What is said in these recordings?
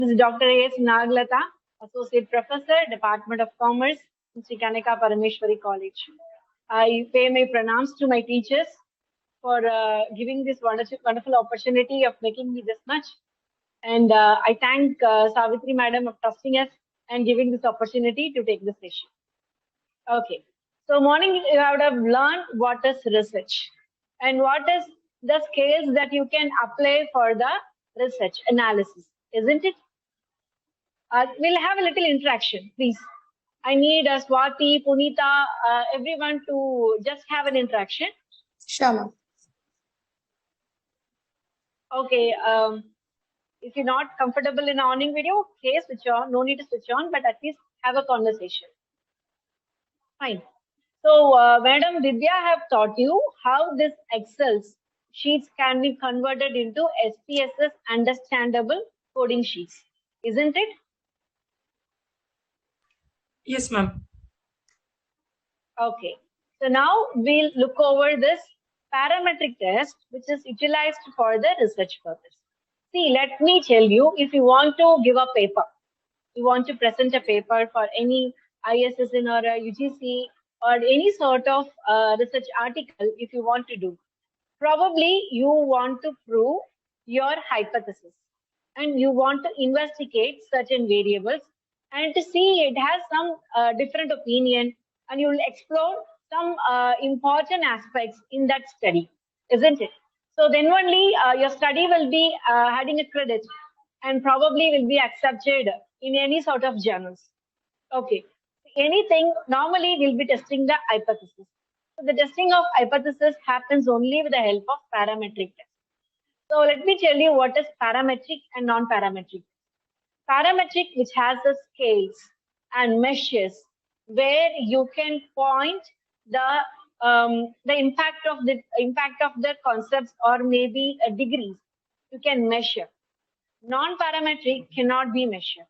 This is Dr. A.S. Naglata, Associate Professor, Department of Commerce, Kanyaka, Parameswari College. I pay my pranams to my teachers for giving this wonderful opportunity of making me this much. And I thank Savitri Madam of trusting us and giving this opportunity to take the session. Okay, so morning you would have learned what is research and what is the scales that you can apply for the research analysis, isn't it? We'll have a little interaction, please. I need Swati, Punita, everyone to just have an interaction. Sure, ma'am. Okay, if you're not comfortable in owning video, okay, switch on. No need to switch on, but at least have a conversation. Fine. So, Madam Vidya have taught you how this Excel sheets can be converted into SPSS understandable coding sheets, isn't it? Yes, ma'am. Okay. So now we'll look over this parametric test, which is utilized for the research purpose. See, let me tell you, if you want to give a paper, you want to present a paper for any ISSN or a UGC or any sort of research article, if you want to do, probably you want to prove your hypothesis and you want to investigate certain variables and to see it has some different opinion, and you will explore some important aspects in that study, isn't it? So then only your study will be having a credit and probably will be accepted in any sort of journals. Okay. Anything, normally we'll be testing the hypothesis. So the testing of hypothesis happens only with the help of parametric test. So let me tell you what is parametric and non-parametric. Parametric, which has the scales and measures where you can point the impact of the concepts or maybe degrees you can measure. Non-parametric cannot be measured.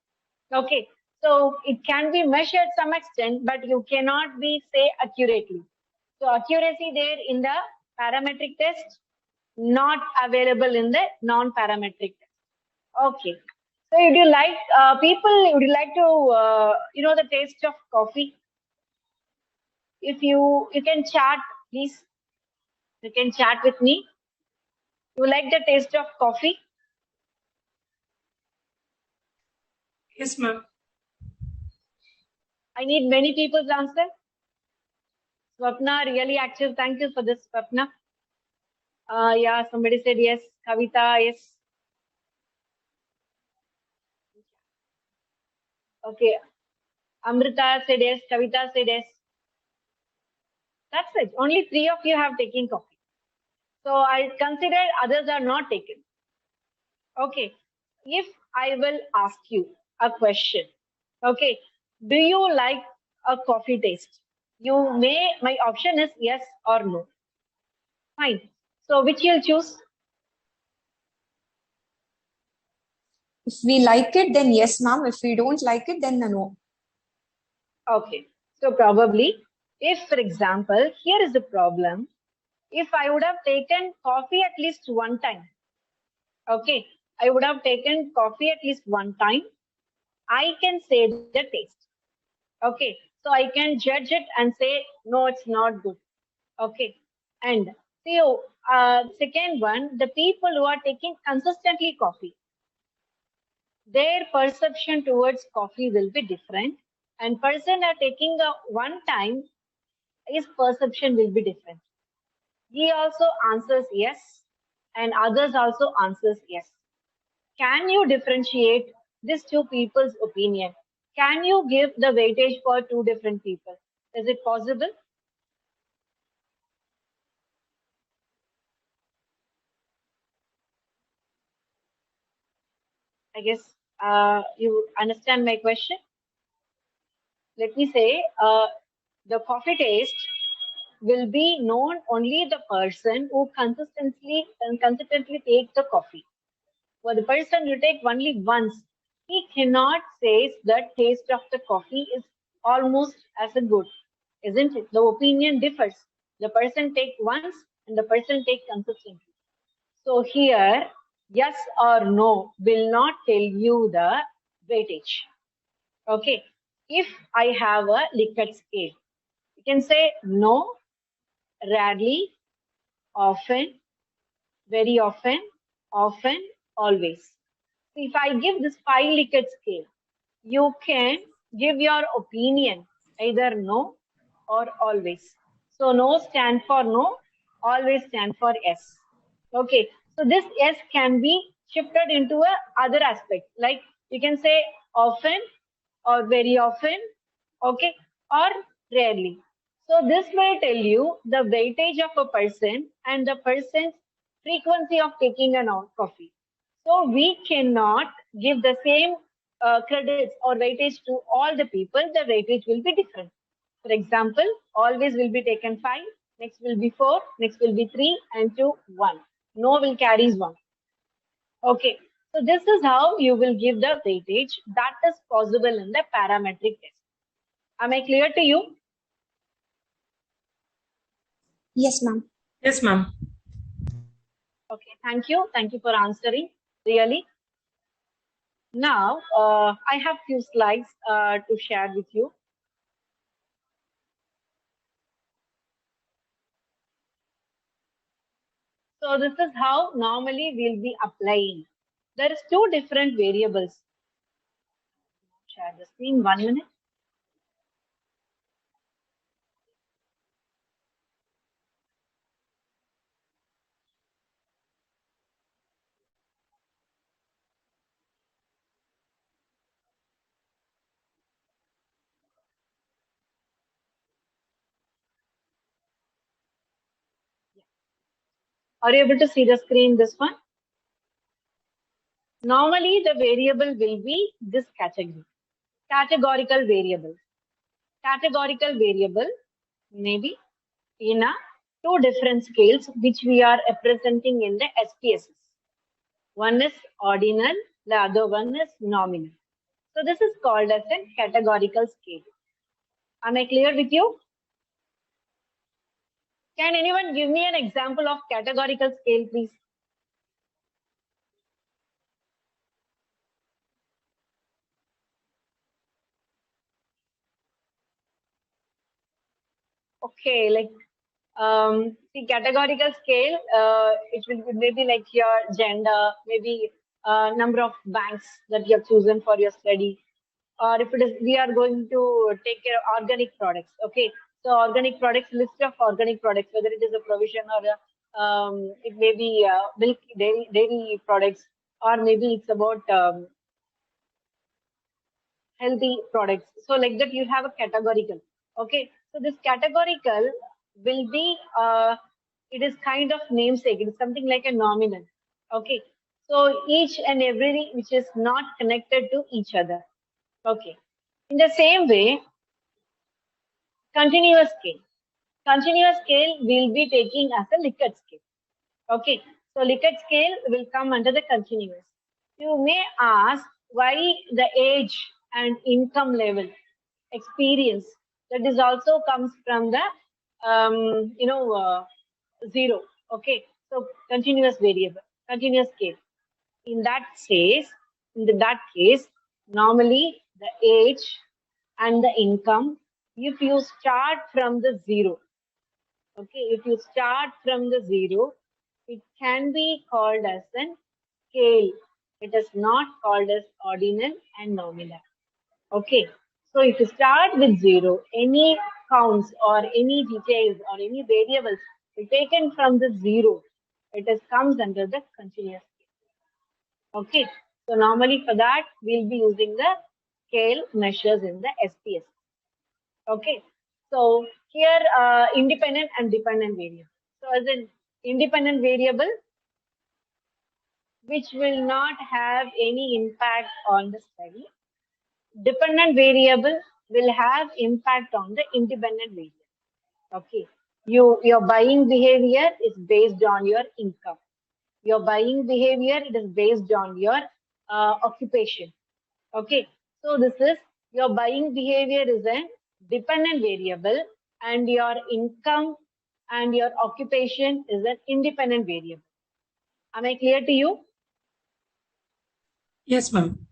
Okay, so it can be measured some extent, but you cannot be say accurately. So accuracy there in the parametric test, not available in the non-parametric test. Okay. So would you like people? Would you like to the taste of coffee? If you can chat, please. You can chat with me. You like the taste of coffee? Yes, ma'am. I need many people's answer. Swapna, really active. Thank you for this, Swapna. Yeah, somebody said yes. Kavita, yes. Okay. Amrita said yes. Kavita said yes. That's it. Only 3 of you have taken coffee. So I consider others are not taken. Okay. If I will ask you a question, okay, do you like a coffee taste? My option is yes or no. Fine. So which you'll choose? If we like it, then yes, ma'am. If we don't like it, then no. Okay. So probably, if for example, here is the problem. If I would have taken coffee at least one time, okay, I would have taken coffee at least one time, I can say the taste. Okay, so I can judge it and say, no, it's not good. Okay, and so second one, the people who are taking consistently coffee, their perception towards coffee will be different, and person are taking a one time, his perception will be different. He also answers yes, and others also answers yes. Can you differentiate these two people's opinion? Can you give the weightage for two different people? Is it possible? I guess you understand my question. Let me say the coffee taste will be known only the person who consistently takes the coffee. For the person who take only once, he cannot say the taste of the coffee is almost as a good, isn't it? The opinion differs. The person take once and the person take consistently. So here, Yes or no will not tell you the weightage. Okay. If I have a Likert scale, you can say no, rarely, often, very often, often, always. If I give this 5 Likert scale, you can give your opinion either no or always. So no stand for no, always stand for yes. Okay, so this yes can be shifted into a other aspect, like you can say often or very often, okay, or rarely. So this will tell you the weightage of a person and the person's frequency of taking a coffee. So we cannot give the same credits or weightage to all the people. The weightage will be different. For example, always will be taken 5, next will be 4, next will be 3, and 2, 1. No will carries 1. Okay, so this is how you will give the weightage that is possible in the parametric test. Am I clear to you? Yes, ma'am. Yes, ma'am. Okay, thank you. Thank you for answering. Really. Now, I have few slides to share with you. So this is how normally we'll be applying. There is 2 different variables. Share the screen, 1 minute. Are you able to see the screen, this one? Normally, the variable will be this category. Categorical variable. Categorical variable maybe in a 2 different scales which we are representing in the SPSS. One is ordinal, the other one is nominal. So this is called as a categorical scale. Am I clear with you? Can anyone give me an example of categorical scale, please? Okay, like the categorical scale, it will be maybe like your gender, maybe number of banks that you have chosen for your study, or if it is we are going to take care of organic products. Okay, so organic products, list of organic products, whether it is a provision or it may be milk, dairy products, or maybe it's about healthy products. So like that you have a categorical. Okay, so this categorical will be it is kind of namesake. It is something like a nominal. Okay, so each and every which is not connected to each other. Okay, in the same way, continuous scale. Continuous scale will be taking as a Likert scale. Okay, so Likert scale will come under the continuous. You may ask why the age and income level, experience, that is also comes from the zero. Okay, so continuous variable, continuous scale. In that case, normally the age and the income, if you start from the zero, okay, if you start from the zero, it can be called as an scale. It is not called as ordinal and nominal. Okay, so if you start with zero, any counts or any details or any variables taken from the zero, it is comes under the continuous scale. Okay, so normally for that we'll be using the scale measures in the SPS. Okay, so here independent and dependent variable. So as an independent variable, which will not have any impact on the study. Dependent variable will have impact on the independent variable. Okay, your buying behavior is based on your income. Your buying behavior, it is based on your occupation. Okay, so this is your buying behavior is a dependent variable, and your income and your occupation is an independent variable. Am I clear to you? Yes, ma'am.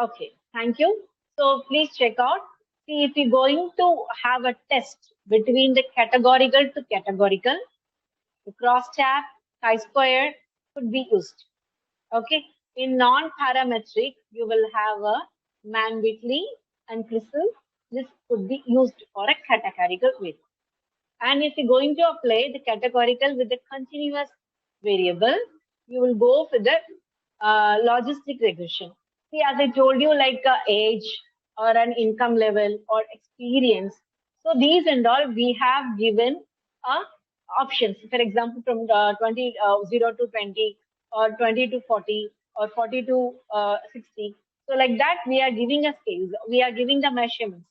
Okay, thank you. So please check out. See, if you're going to have a test between the categorical to categorical, the cross-tab, chi-square could be used. Okay. In non-parametric, you will have a man-Whitley and Crystal. This could be used for a categorical way. And if you're going to apply the categorical with the continuous variable, you will go for the logistic regression. See, as I told you, like age or an income level or experience. So these and all we have given options. For example, from 0 to 20 or 20 to 40 or 40 to 60. So like that, we are giving a scales. We are giving the measurements.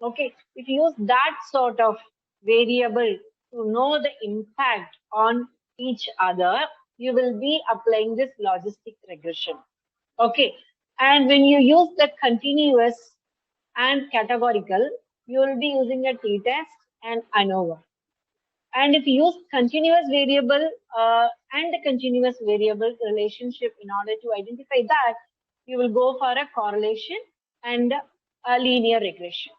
Okay, if you use that sort of variable to know the impact on each other, you will be applying this logistic regression. Okay. And when you use the continuous and categorical, you will be using a t-test and ANOVA. And if you use continuous variable and the continuous variable relationship in order to identify that, you will go for a correlation and a linear regression.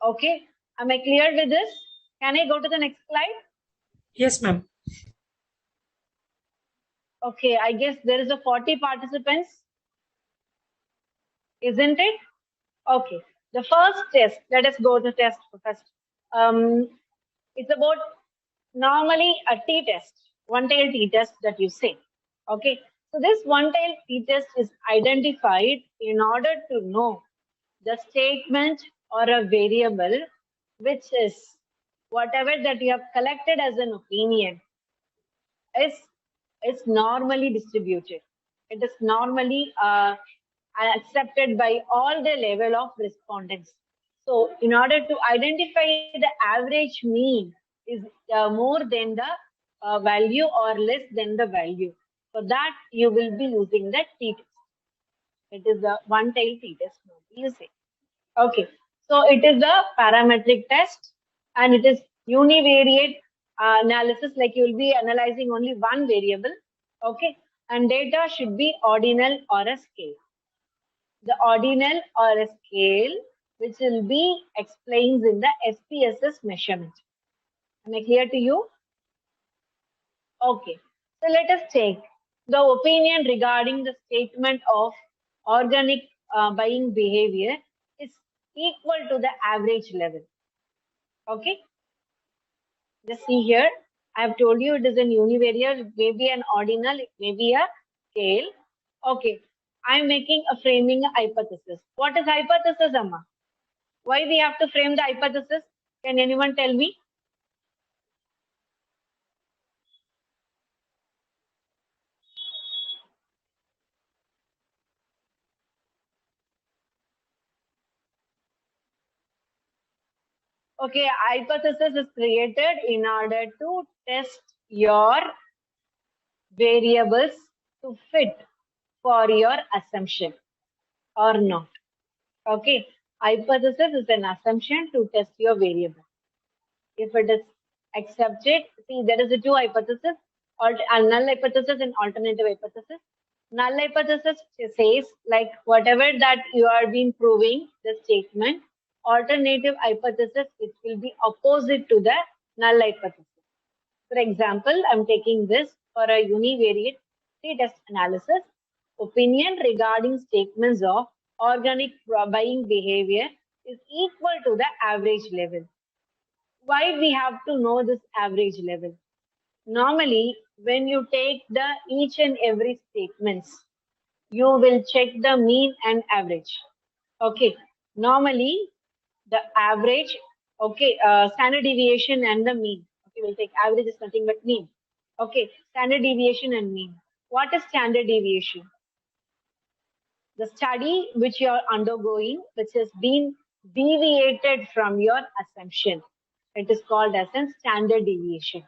Okay. Am I clear with this? Can I go to the next slide? Yes, ma'am. Okay, I guess there is a 40 participants, isn't it? Okay, the first test, let us go to test first. It's about normally a t-test, one-tailed t-test that you say. Okay, so this one-tailed t-test is identified in order to know the statement or a variable, which is whatever that you have collected as an opinion is normally distributed. It is normally accepted by all the level of respondents. So in order to identify the average mean is more than the value or less than the value. For that, you will be using the t-test. It is a one-tailed t-test, you say. Okay, so it is a parametric test and it is univariate analysis, like you will be analyzing only one variable. Okay, and data should be ordinal or a scale. The ordinal or a scale, which will be explained in the SPSS measurement. Am I clear to you? Okay, so let us take the opinion regarding the statement of organic buying behavior is equal to the average level. Okay, just see here. I have told you it is an univariate, maybe an ordinal, maybe a scale. Okay, I am making a framing hypothesis. What is hypothesis, Amma? Why we have to frame the hypothesis? Can anyone tell me? Okay, hypothesis is created in order to test your variables to fit for your assumption or not. Okay, hypothesis is an assumption to test your variable. If it is accepted, see there is a two hypothesis, null hypothesis and alternative hypothesis. Null hypothesis says like whatever that you are being proving the statement. Alternative hypothesis, it will be opposite to the null hypothesis. For example, I'm taking this for a univariate t-test analysis. Opinion regarding statements of organic buying behavior is equal to the average level. Why we have to know this average level? Normally, when you take the each and every statements, you will check the mean and average. Okay, normally the average, okay, standard deviation and the mean. Okay, we'll take average is nothing but mean. Okay, standard deviation and mean. What is standard deviation? The study which you are undergoing, which has been deviated from your assumption. It is called as a standard deviation.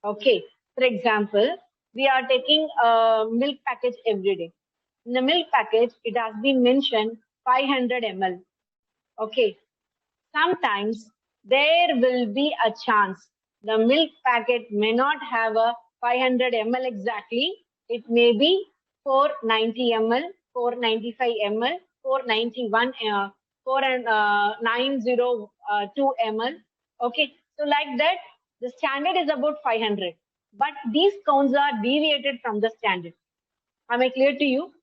Okay, for example, we are taking a milk package every day. In the milk package, it has been mentioned 500 ml. Okay, sometimes there will be a chance the milk packet may not have a 500 ml exactly. It may be 490 ml, 495 ml, 491, 4902 ml. Okay, so like that, the standard is about 500, but these counts are deviated from the standard. Am I clear to you?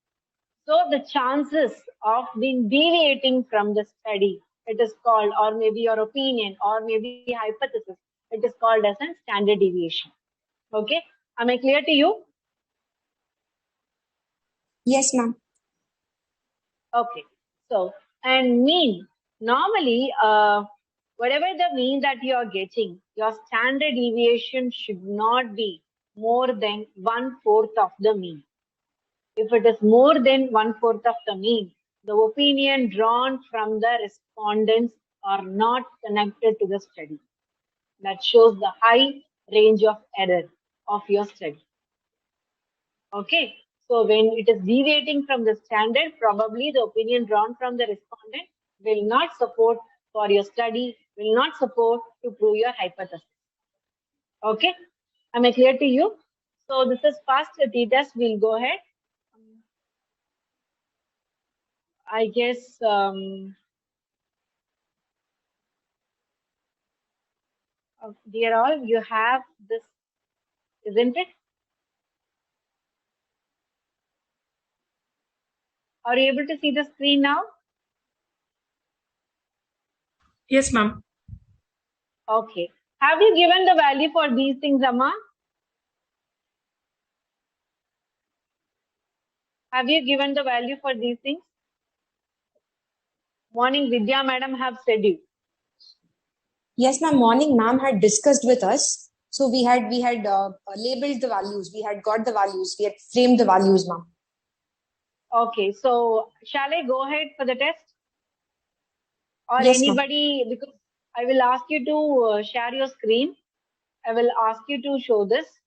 So the chances of being deviating from the study, it is called, or maybe your opinion, or maybe hypothesis, it is called as a standard deviation. Okay, am I clear to you? Yes, ma'am. Okay, so and mean, normally, whatever the mean that you are getting, your standard deviation should not be more than 1/4 of the mean. If it is more than 1/4 of the mean, the opinion drawn from the respondents are not connected to the study. That shows the high range of error of your study. Okay, so when it is deviating from the standard, probably the opinion drawn from the respondent will not support for your study, will not support to prove your hypothesis. Okay, am I clear to you? So this is fast t-test. We'll go ahead. I guess dear all, you have this, isn't it? Are you able to see the screen now? Yes, ma'am. Okay. Have you given the value for these things, Amma? Have you given the value for these things? Morning, Vidya madam have said you. Yes, ma'am. Morning, ma'am had discussed with us. So we had labeled the values. We had got the values. We had framed the values, ma'am. Okay, so shall I go ahead for the test? Or Yes, ma'am. anybody, because I will ask you to share your screen. I will ask you to show this.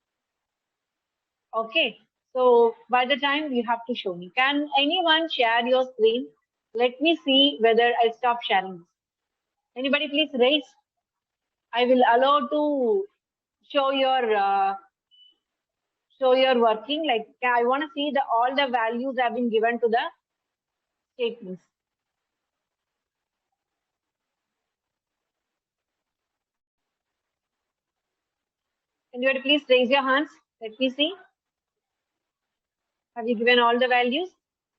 Okay, so by the time you have to show me. Can anyone share your screen? Let me see whether I stop sharing this. Anybody please raise. I will allow to show your working. Like I want to see the all the values have been given to the statements. Anybody please raise your hands. Let me see. Have you given all the values?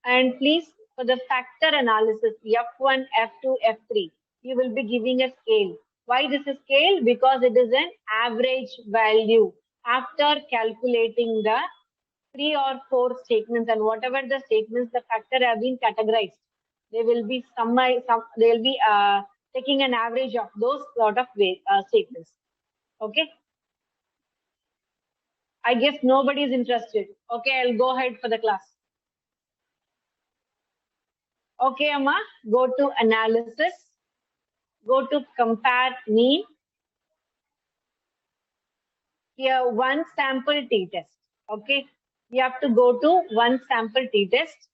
And please, for the factor analysis, F1, F2, F3, you will be giving a scale. Why this is scale? Because it is an average value after calculating the 3 or 4 statements, and whatever the statements the factor have been categorized, they will be they will be taking an average of those sort of statements. Okay. I guess nobody is interested. Okay, I'll go ahead for the class. Okay, Amma, go to analysis, go to compare mean. Here, one sample t-test. Okay, you have to go to one sample t-test.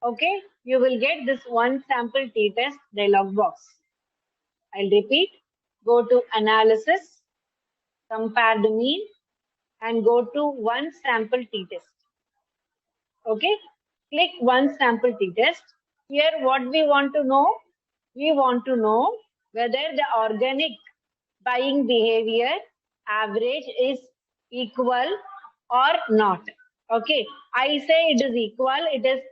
Okay, you will get this one sample t-test dialog box. I'll repeat. Go to analysis, compare the mean, and go to one sample t-test. Okay, click one sample t-test. Here, what we want to know? We want to know whether the organic buying behavior average is equal or not. Okay, I say it is equal. It is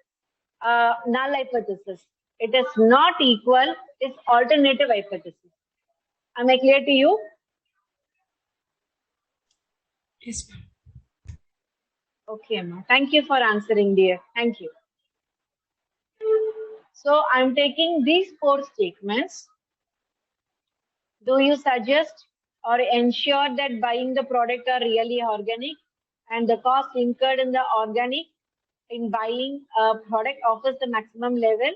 null hypothesis. It is not equal. It's alternative hypothesis. Am I clear to you? Yes, ma'am. Okay, Amma. Thank you for answering, dear. Thank you. So I'm taking these 4 statements. Do you suggest or ensure that buying the product are really organic and the cost incurred in the organic in buying a product offers the maximum level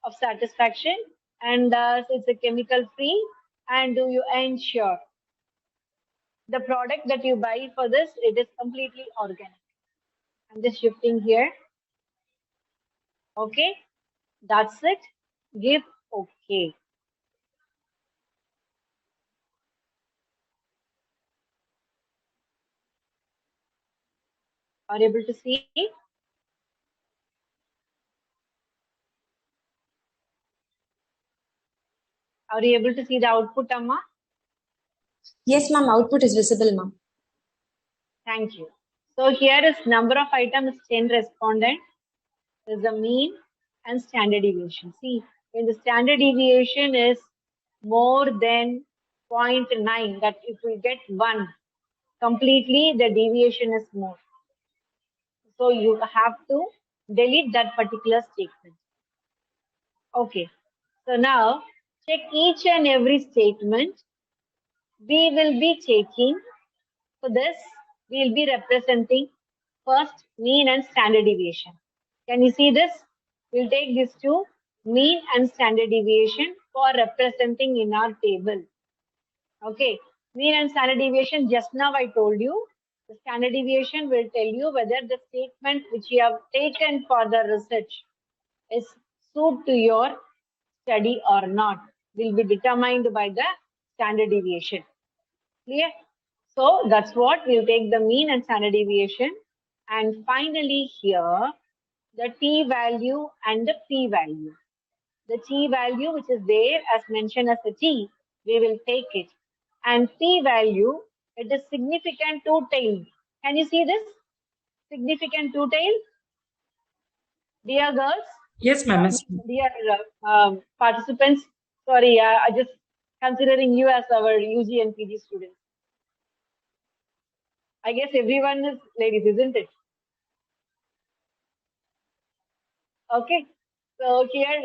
of satisfaction and thus it's a chemical free? And do you ensure the product that you buy for this, it is completely organic? I'm just shifting here. Okay, that's it. Give okay. Are you able to see? Are you able to see the output, Amma? Yes, ma'am. Output is visible, ma'am. Thank you. So here is number of items, 10 respondents. There's a mean and standard deviation. See, when the standard deviation is more than 0.9, that if we get 1, completely the deviation is more. So you have to delete that particular statement. Okay. So now check each and every statement. We will be taking, for this, we will be representing first mean and standard deviation. Can you see this? We'll take these two, mean and standard deviation, for representing in our table. Okay. Mean and standard deviation, just now I told you, the standard deviation will tell you whether the statement which you have taken for the research is suit to your study or not, will be determined by the standard deviation. Clear? So that's what we'll take the mean and standard deviation. And finally here, the t value and the p value. The t value which is there as mentioned as a t, we will take it. And p value, it is significant two-tailed. Can you see this? Significant two-tailed? Dear girls? Yes, ma'am. Yes, ma'am. Dear participants, sorry, I just considering you as our UG and PG students. I guess everyone is ladies, isn't it? Okay. So here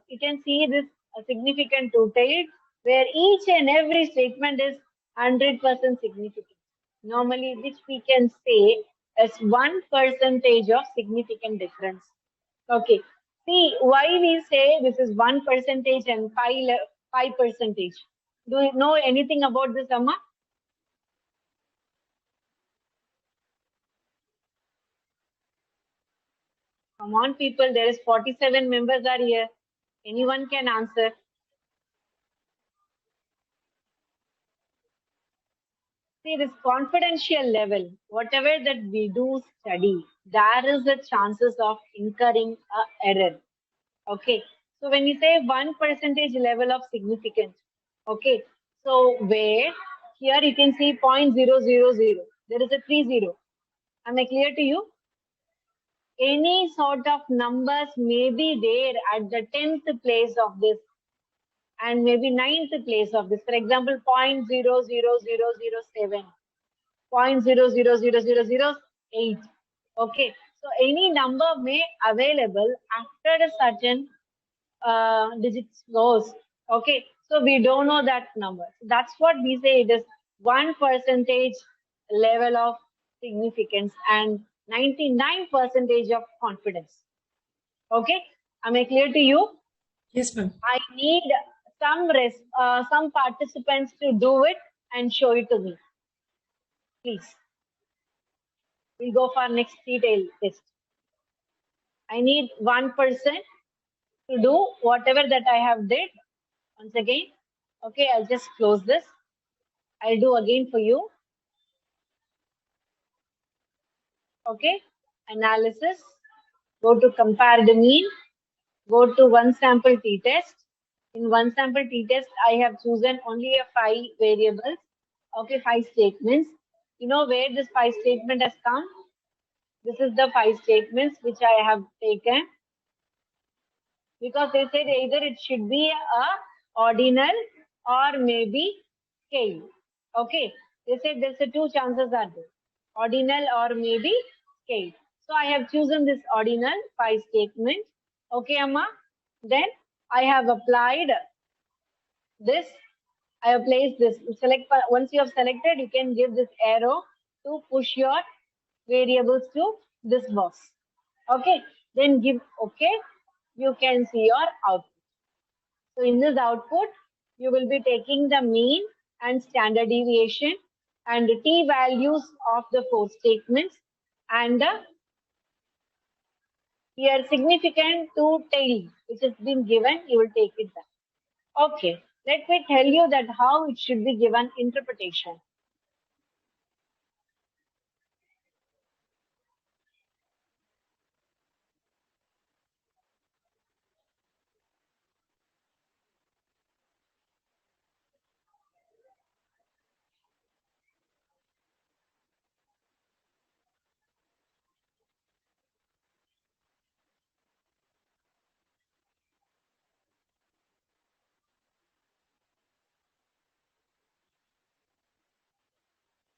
you can see this significant two-tailed, where each and every statement is 100% significant. Normally, which we can say as 1% of significant difference. Okay. See, why we say this is 1% and 5%? Do you know anything about this, Amma? Come on, people. There is 47 members are here. Anyone can answer. See, this confidential level, whatever that we do study, there is a chances of incurring a error. Okay. So when you say 1% level of significance, okay. So where here you can see 0.000. There is a 30. Am I clear to you? Any sort of numbers may be there at the 10th place of this and maybe 9th place of this. For example, 0.00007. 0.00008. Okay, so any number may available after a certain digits goes. Okay, so we don't know that number. That's what we say. It is 1% level of significance and 99% of confidence. Okay, am I clear to you? Yes, ma'am. I need some participants to do it and show it to me. Please. We'll go for next detail test. I need one person to do whatever that I have did. Once again. Okay, I'll just close this. I'll do again for you. Okay, analysis. Go to compare the mean. Go to one sample t-test. In one sample t-test, I have chosen only a 5 variables. Okay, 5 statements. You know where this 5 statement has come? This is the 5 statements which I have taken. Because they said either it should be a ordinal or maybe scale. Okay, they said there's a 2 chances are there, ordinal or maybe scale. So I have chosen this ordinal 5 statement. Okay, Amma. Then I have applied this. I have placed this. Select once you have selected, you can give this arrow to push your variables to this box. Okay, then give OK. You can see your output. So in this output, you will be taking the mean and standard deviation and the t values of the 4 statements and the here significant to tail which has been given, you will take it back. Okay, let me tell you that how it should be given interpretation.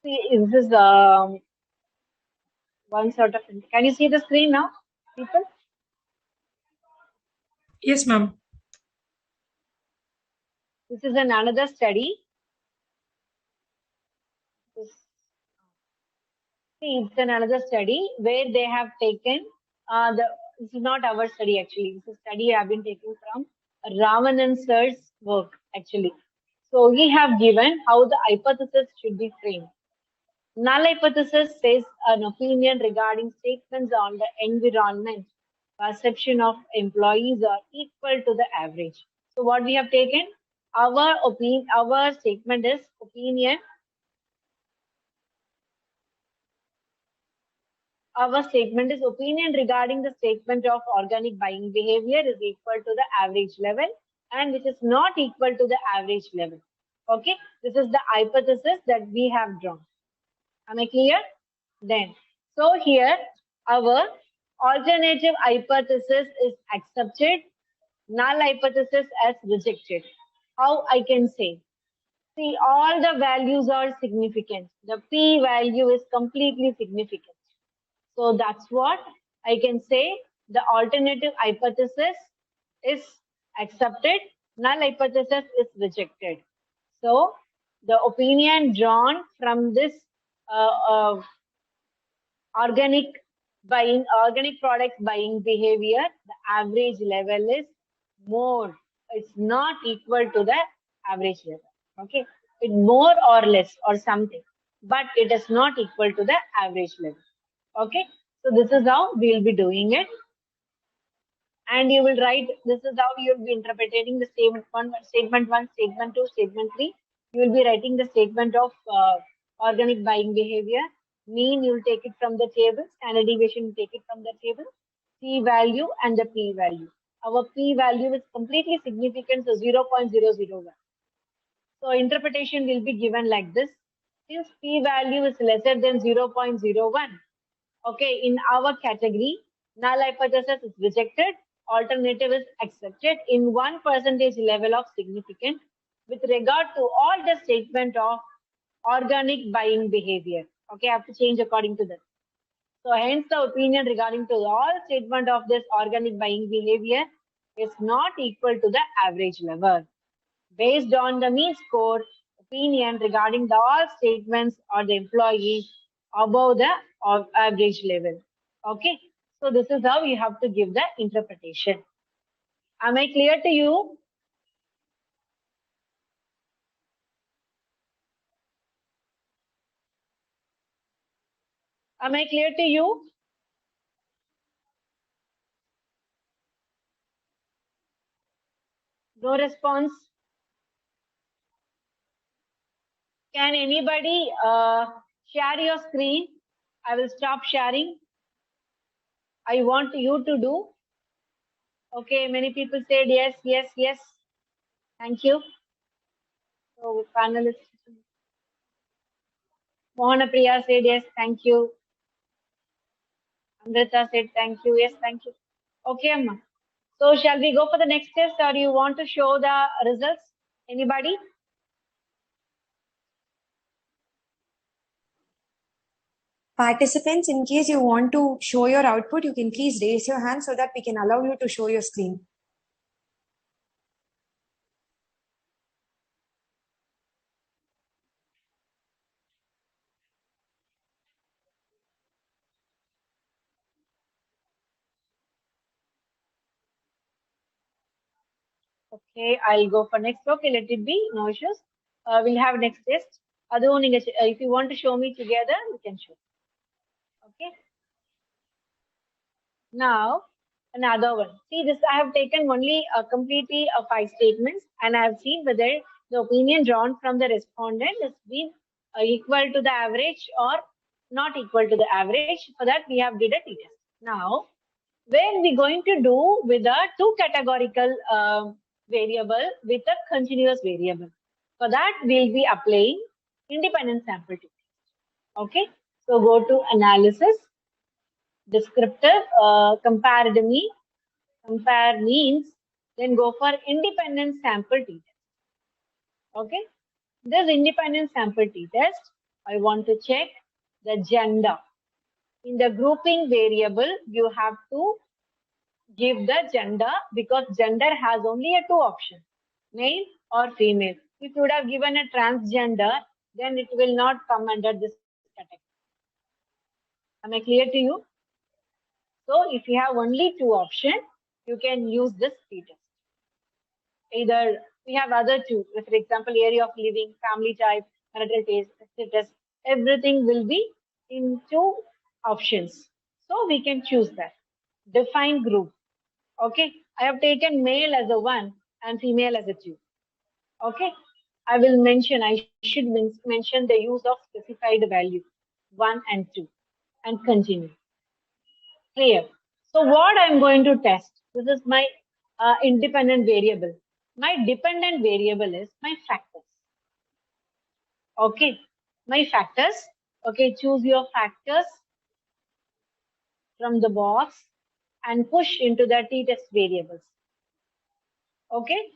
See, this is one sort of. Can you see the screen now, people? Yes, ma'am. This is another study. See, it's another study where they have taken this is not our study actually. This is a study I have been taking from Ramanan sir's work actually. So he have given how the hypothesis should be framed. Null hypothesis says an opinion regarding statements on the environment perception of employees are equal to the average. So what we have taken, our statement is opinion. Our statement is opinion regarding the statement of organic buying behavior is equal to the average level and which is not equal to the average level. Okay, this is the hypothesis that we have drawn. Am I clear? Then, so here our alternative hypothesis is accepted, null hypothesis as rejected. How I can say? See, all the values are significant. The p value is completely significant. So that's what I can say. The alternative hypothesis is accepted, null hypothesis is rejected. So the opinion drawn from this organic organic products buying behavior, the average level is more. It's not equal to the average level. Okay, it more or less or something, but it is not equal to the average level. Okay, so this is how we'll be doing it. And you will write, this is how you will be interpreting the statement one, statement two, statement three. You will be writing the statement of organic buying behavior. Mean, you will take it from the table. Standard deviation, you take it from the table. C value and the P value. Our P value is completely significant, so 0.001. So interpretation will be given like this. Since P value is lesser than 0.01, okay, in our category, null hypothesis is rejected, alternative is accepted in 1% level of significance with regard to all the statement of organic buying behavior. Okay, I have to change according to this. So hence the opinion regarding to all statement of this organic buying behavior is not equal to the average level. Based on the mean score, opinion regarding the all statements or the employees above the average level. Okay, so this is how you have to give the interpretation. Am I clear to you? Am I clear to you? No response. Can anybody share your screen? I will stop sharing. I want you to do. Okay, many people said yes, yes, yes. Thank you. So panelists. Mohana Priya said yes, thank you. Amrita said thank you, yes, thank you. Okay, Amma. So shall we go for the next test or you want to show the results? Anybody? Participants, in case you want to show your output, you can please raise your hand so that we can allow you to show your screen. Okay, I'll go for next. Okay, let it be. No issues. We'll have next test. If you want to show me together, you can show. Okay. Now, another one. See, this I have taken only completely 5 statements and I have seen whether the opinion drawn from the respondent has been equal to the average or not equal to the average. For that, we have did a t-test. Now, when we're going to do with a two categorical variable with a continuous variable. For that, we'll be applying independent sample t-test. Okay, so go to analysis. Descriptive, compare means, then go for independent sample t-test. Okay, this independent sample t-test I want to check the gender. In the grouping variable, you have to give the gender because gender has only two options, male or female. If you would have given a transgender, then it will not come under this category. Am I clear to you? So if you have only two options, you can use this t-test. Either we have other two, for example, area of living, family type, marital status, everything will be in two options. So we can choose that. Define group. Okay, I have taken male as a 1 and female as a 2. Okay, I will mention, I should mention the use of specified value 1 and 2 and continue. Clear. So what I'm going to test, this is my independent variable. My dependent variable is my factors. Okay, my factors. Okay, choose your factors from the box and push into the t-test variables. Okay,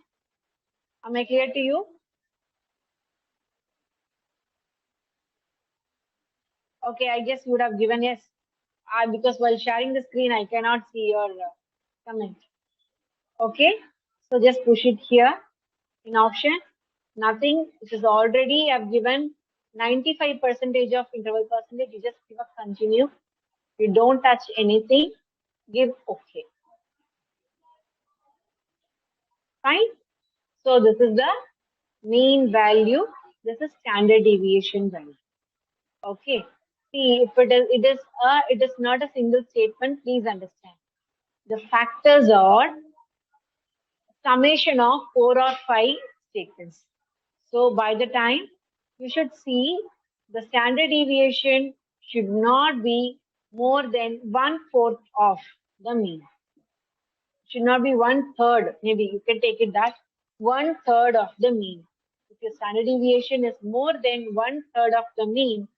am I clear to you? Okay, I guess you would have given yes. Because while sharing the screen, I cannot see your comment. Okay, so just push it here in option. Nothing, it is already I've given 95% of interval percentage. You just give a continue. You don't touch anything. Give OK. Fine. So this is the mean value. This is standard deviation value. Okay. See, if it is not a single statement, please understand. The factors are summation of 4 or 5 statements. So by the time you should see the standard deviation should not be more than 1/4 of the mean. Should not be 1/3. Maybe you can take it that 1/3 of the mean. If your standard deviation is more than 1/3 of the mean,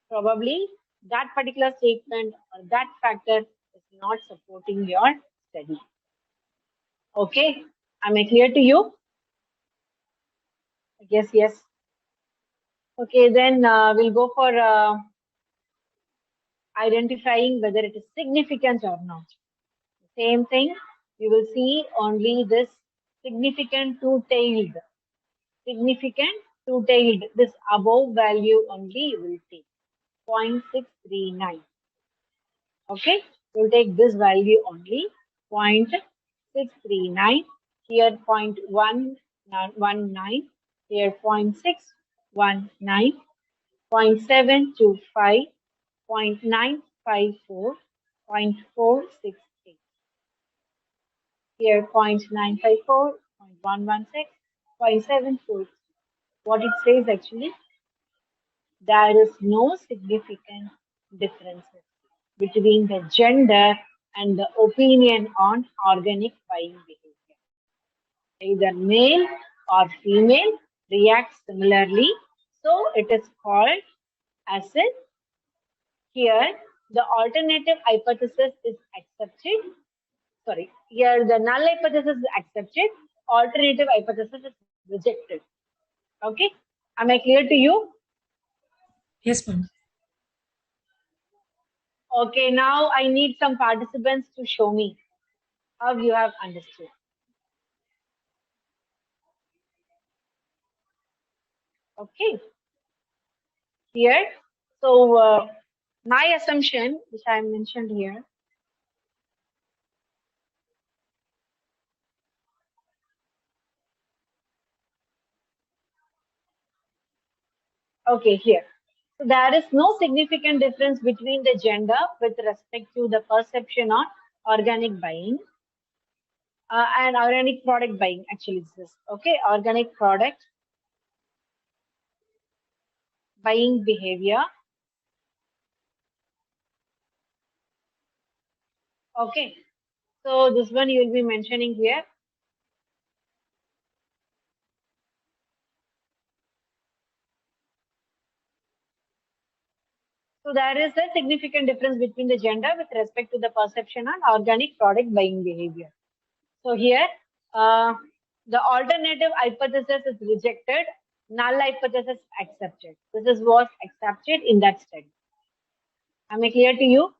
probably that particular statement or that factor is not supporting your study. Okay, am I clear to you? Yes, yes. Okay, then we'll go for identifying whether it is significant or not. Same thing, you will see only this significant two-tailed. Significant two-tailed, this above value only you will take, 0.639. Okay, we'll take this value only, 0.639. Here 0.119, here 0.619, 0.725, 0.954, 0.468. Here 0.954, 0.116, 0.74. What it says actually, there is no significant differences between the gender and the opinion on organic buying behavior. Either male or female react similarly. So it is called as a, here the alternative hypothesis is accepted. Sorry, here the null hypothesis is accepted, alternative hypothesis is rejected. Okay, am I clear to you? Yes, ma'am. Okay, now I need some participants to show me how you have understood. Okay, here, so my assumption, which I mentioned here, okay, here. So there is no significant difference between the gender with respect to the perception on organic buying and organic product buying. Actually, this is okay. Organic product buying behavior. Okay, so this one you will be mentioning here. So there is a significant difference between the gender with respect to the perception on organic product buying behavior. So here, the alternative hypothesis is rejected. null hypothesis accepted. This is was accepted in that study. Am I clear to you?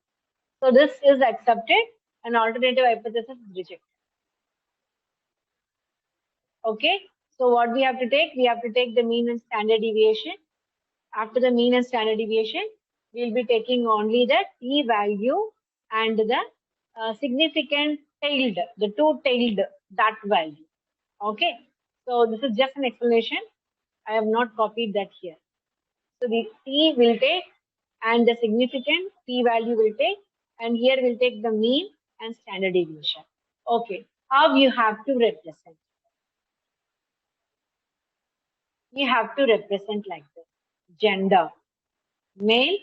So this is accepted and alternative hypothesis is rejected. Okay. So what we have to take? We have to take the mean and standard deviation. After the mean and standard deviation, we will be taking only the t-value and the significant tailed, the two-tailed that value. Okay. So this is just an explanation. I have not copied that here. So the t will take and the significant t-value will take, and here we'll take the mean and standard deviation. Okay. How you have to represent? We have to represent like this. Gender, male,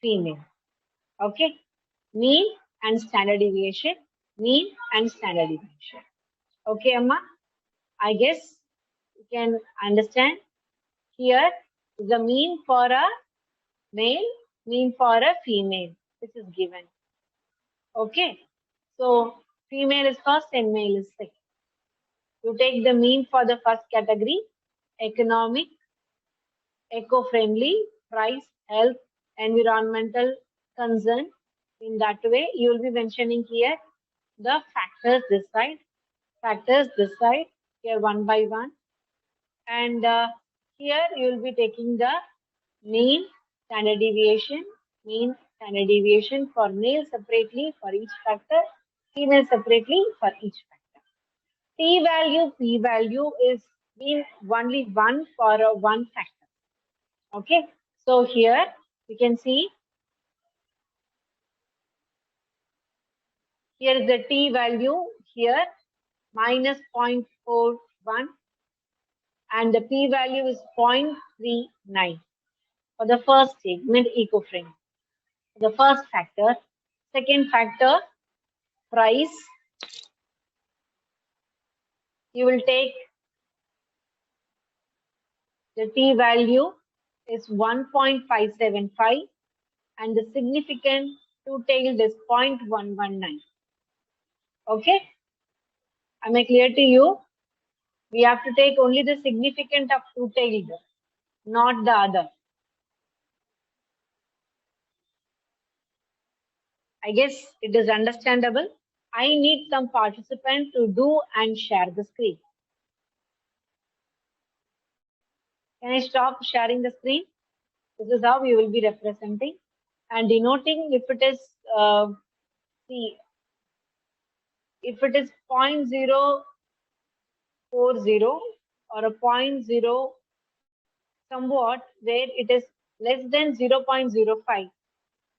female. Okay. Mean and standard deviation. Mean and standard deviation. Okay, Amma? I guess you can understand. Here is the mean for a male, mean for a female. This is given. Okay. So female is first and male is second. You take the mean for the first category, economic, eco-friendly, price, health, environmental concern. In that way, you will be mentioning here the factors this side, here one by one. And here you will be taking the mean, standard deviation for male separately for each factor, female separately for each factor. T-value, P-value is being only one for one factor. Okay, so here you can see, here is the T-value here, minus 0.41, and the P-value is 0.39 for the first segment, eco-friendly. The first factor. Second factor, price. You will take the t-value is 1.575 and the significant two-tailed is 0.119. Okay? Am I clear to you? We have to take only the significant of two-tailed, not the other. I guess it is understandable. I need some participant to do and share the screen. Can I stop sharing the screen? This is how we will be representing and denoting if it is, see, if it is 0.040 or a 0.0 somewhat where it is less than 0.05,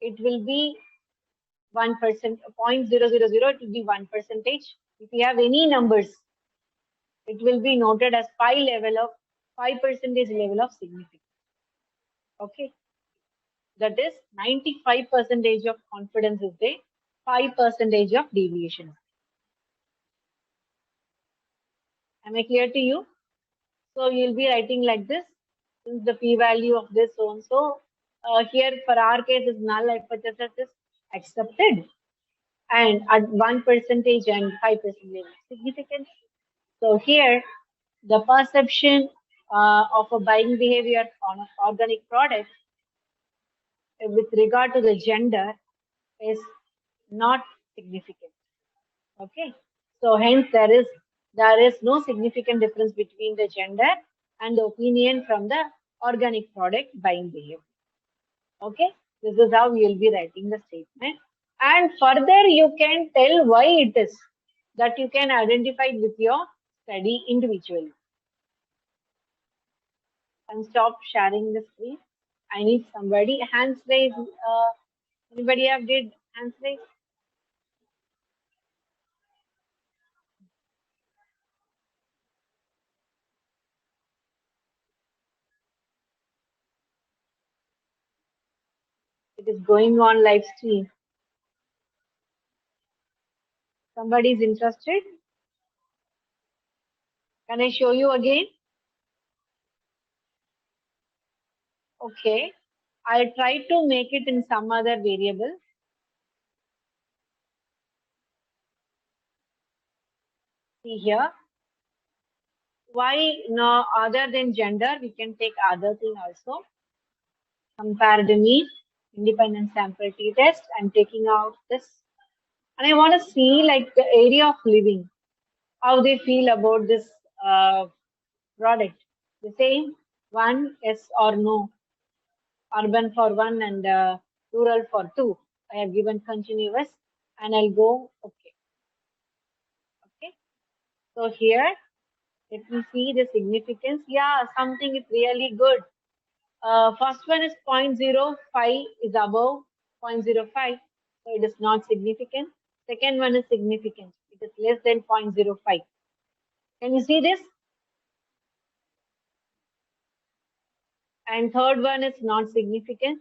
it will be 1%, 0.000, it will be 1%. If you have any numbers, it will be noted as 5% level of significance. Okay, that is 95% of confidence is there, 5% of deviation. Am I clear to you? So you'll be writing like this, since the p-value of this so and so. Here for our case is null hypothesis is accepted, and at 1% and 5% significance. So here the perception of a buying behavior on an organic product with regard to the gender is not significant. Okay, so hence there is no significant difference between the gender and the opinion from the organic product buying behavior. Okay, this is how you will be writing the statement, and further you can tell why it is that you can identify with your study individually. And stop sharing the screen. I need somebody. Hands raised. Anybody have did hands raised? It is going on live stream. Somebody is interested? Can I show you again? Okay. I try to make it in some other variable. See here. Why no other than gender? We can take other thing also. Compare the mean, independent sample t-test. I'm taking out this. And I want to see like the area of living, how they feel about this product. The same, one, yes or no, urban for one and rural for two. I have given continuous and I'll go okay. Okay. So here, let me see the significance. Yeah, something is really good. First one is 0.05 is above 0.05. So it is not significant. Second one is significant. It is less than 0.05. Can you see this? And third one is not significant.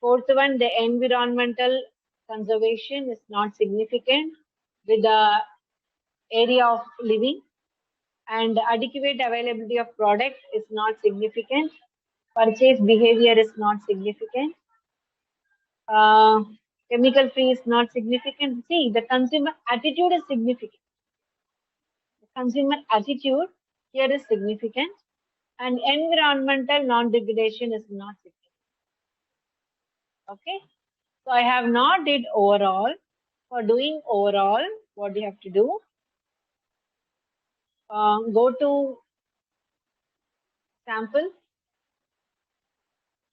Fourth one, the environmental conservation is not significant with the area of living. And adequate availability of product is not significant. Purchase behavior is not significant. Chemical free is not significant. See, the consumer attitude is significant. The consumer attitude here is significant. And environmental non-degradation is not significant. Okay. So I have not did overall. For doing overall, what do you have to do? Go to sample.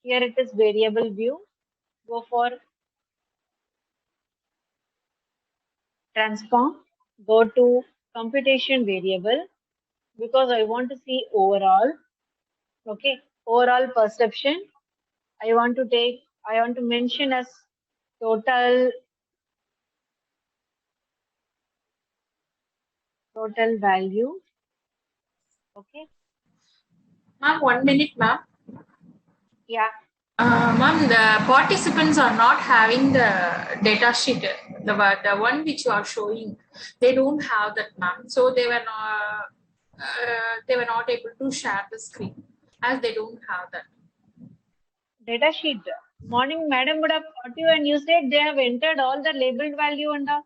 Here it is variable view. Go for transform. Go to computation variable because I want to see overall. Okay, overall perception. I want to mention as total value. Okay. Ma'am, 1 minute, ma'am. Yeah. Ma'am, the participants are not having the data sheet. The one which you are showing, they don't have that, ma'am. So they were not able to share the screen as they don't have that. Data sheet. Morning, madam would have taught you, and you said they have entered all the labeled value and all.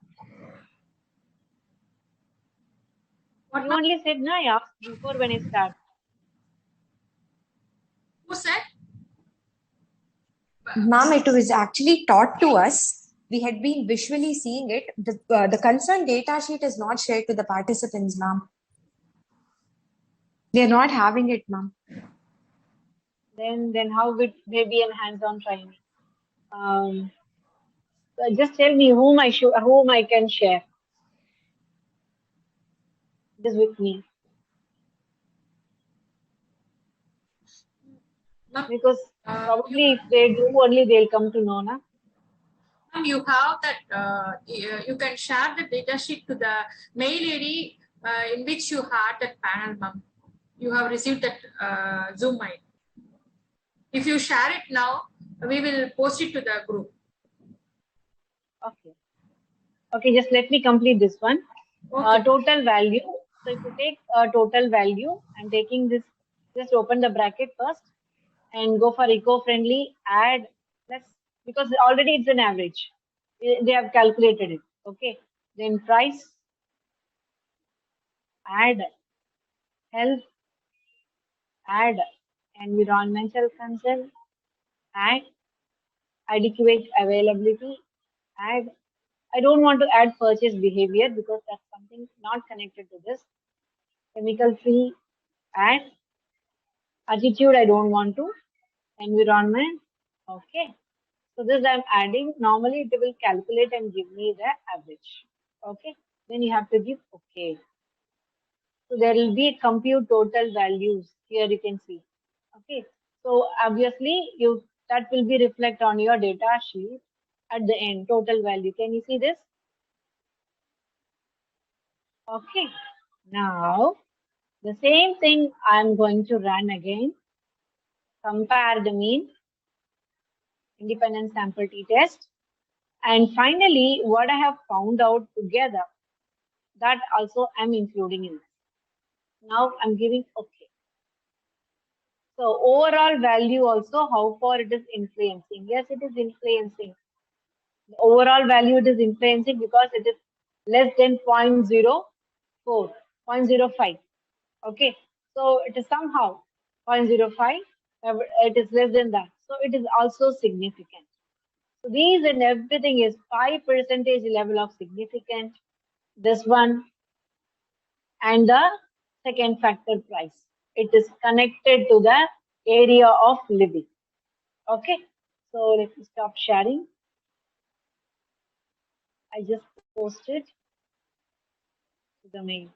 You only said no, I asked before when I start. Who said? Ma'am, it was actually taught to us. We had been visually seeing it. The concerned data sheet is not shared to the participants, ma'am. They are not having it, ma'am. Then how would they be in hands-on training? So just tell me whom I can share. It is with me. Because probably if they do only, they'll come to know, na? You have that, you can share the data sheet to the mail ID in which you had that panel, ma'am. You have received that Zoom ID. If you share it now, we will post it to the group. Okay. Okay, just let me complete this one. Okay. Total value. So if you take total value, I'm taking this, just open the bracket first and go for eco-friendly, add plus, because already it's an average. They have calculated it. Okay. Then price, add health, add environmental concern, add adequate availability, add. I don't want to add purchase behavior because that's something not connected to this. Chemical free, add. Attitude, I don't want to. Environment, okay. So this I'm adding. Normally it will calculate and give me the average. Okay. Then you have to give okay. So there will be compute total values. Here you can see. Okay. So obviously that will be reflect on your data sheet at the end, total value. Can you see this? Okay. Now the same thing I'm going to run again. Compare the mean, independent sample t-test. And finally, what I have found out together, that also I'm including in this. Now I'm giving okay. So overall value also, how far it is influencing. Yes, it is influencing. The overall value it is influencing because it is less than 0.04, 0.05. Okay, so it is somehow 0.05, it is less than that. So it is also significant. So these and everything is 5% level of significant. This one and the second factor price. It is connected to the area of living. Okay, so let me stop sharing. I just posted to the mail.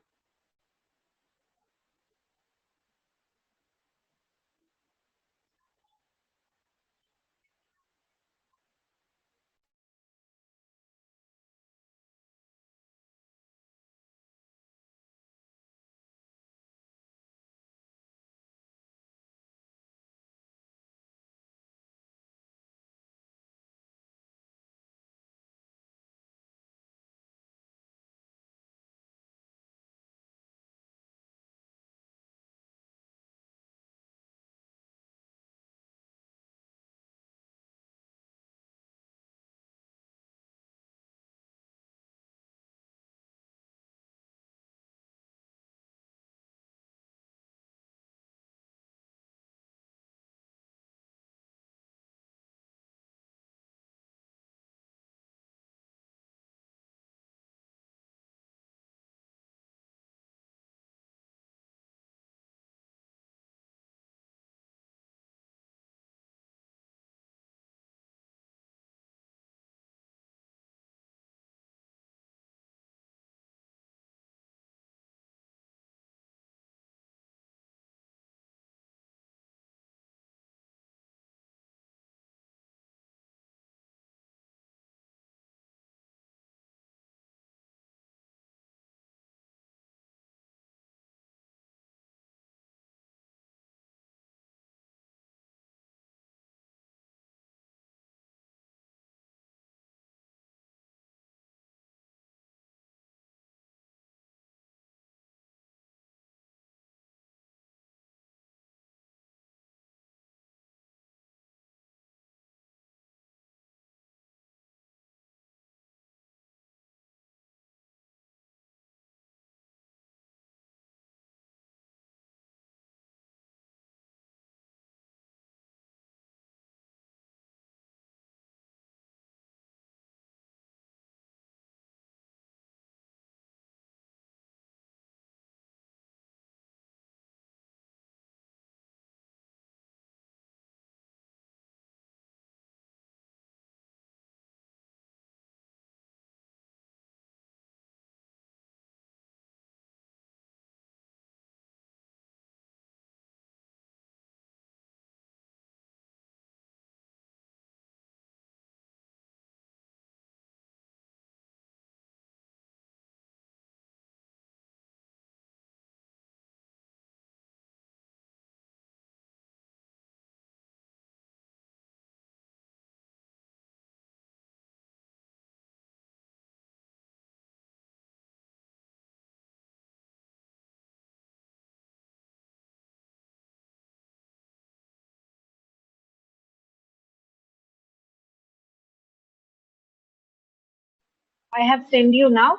I have sent you now.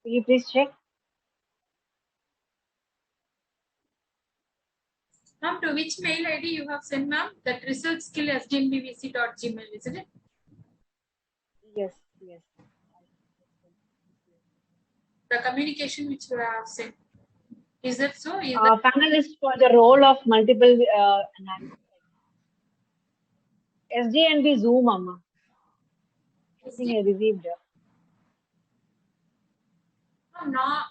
Will you please check? Ma'am, to which mail ID you have sent, ma'am? That researchskill@sdnbvc.gmail, isn't it? Yes, yes. The communication which you have sent. Is that so? Panelist for the role of multiple analysis. SDNB Zoom, Amma. I think I received it. No,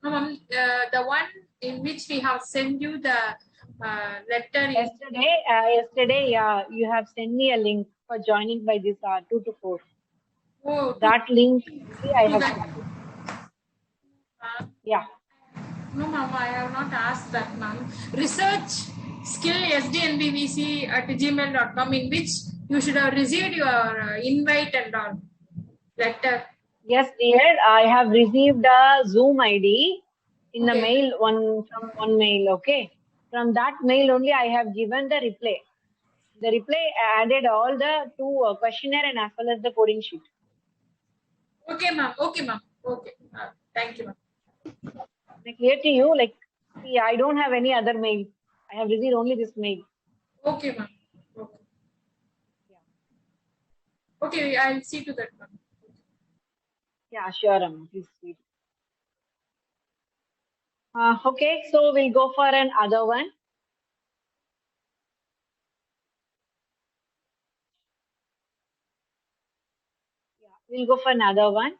ma'am. The one in which we have sent you the letter. Yesterday, yeah, you have sent me a link for joining by this 2 to 4. Oh, That link I have that. sent. Yeah. No, ma'am, I have not asked that, ma'am. Research skill sdnbvc@gmail.com, in which you should have received your invite and all letter. Yes, dear, I have received a Zoom ID in the Okay. mail, from one mail, okay? From that mail only I have given the reply. The reply added all the 2 questionnaire and as well as the coding sheet. Okay, ma'am. Okay, ma'am. Okay. Thank you, ma'am. Is it clear to you? Like, See, I don't have any other mail. I have received only this mail. Okay, ma'am. Okay. Okay, I'll see to that one. Yeah, sure, please see. Okay, so we'll go for another one. Yeah, we'll go for another one.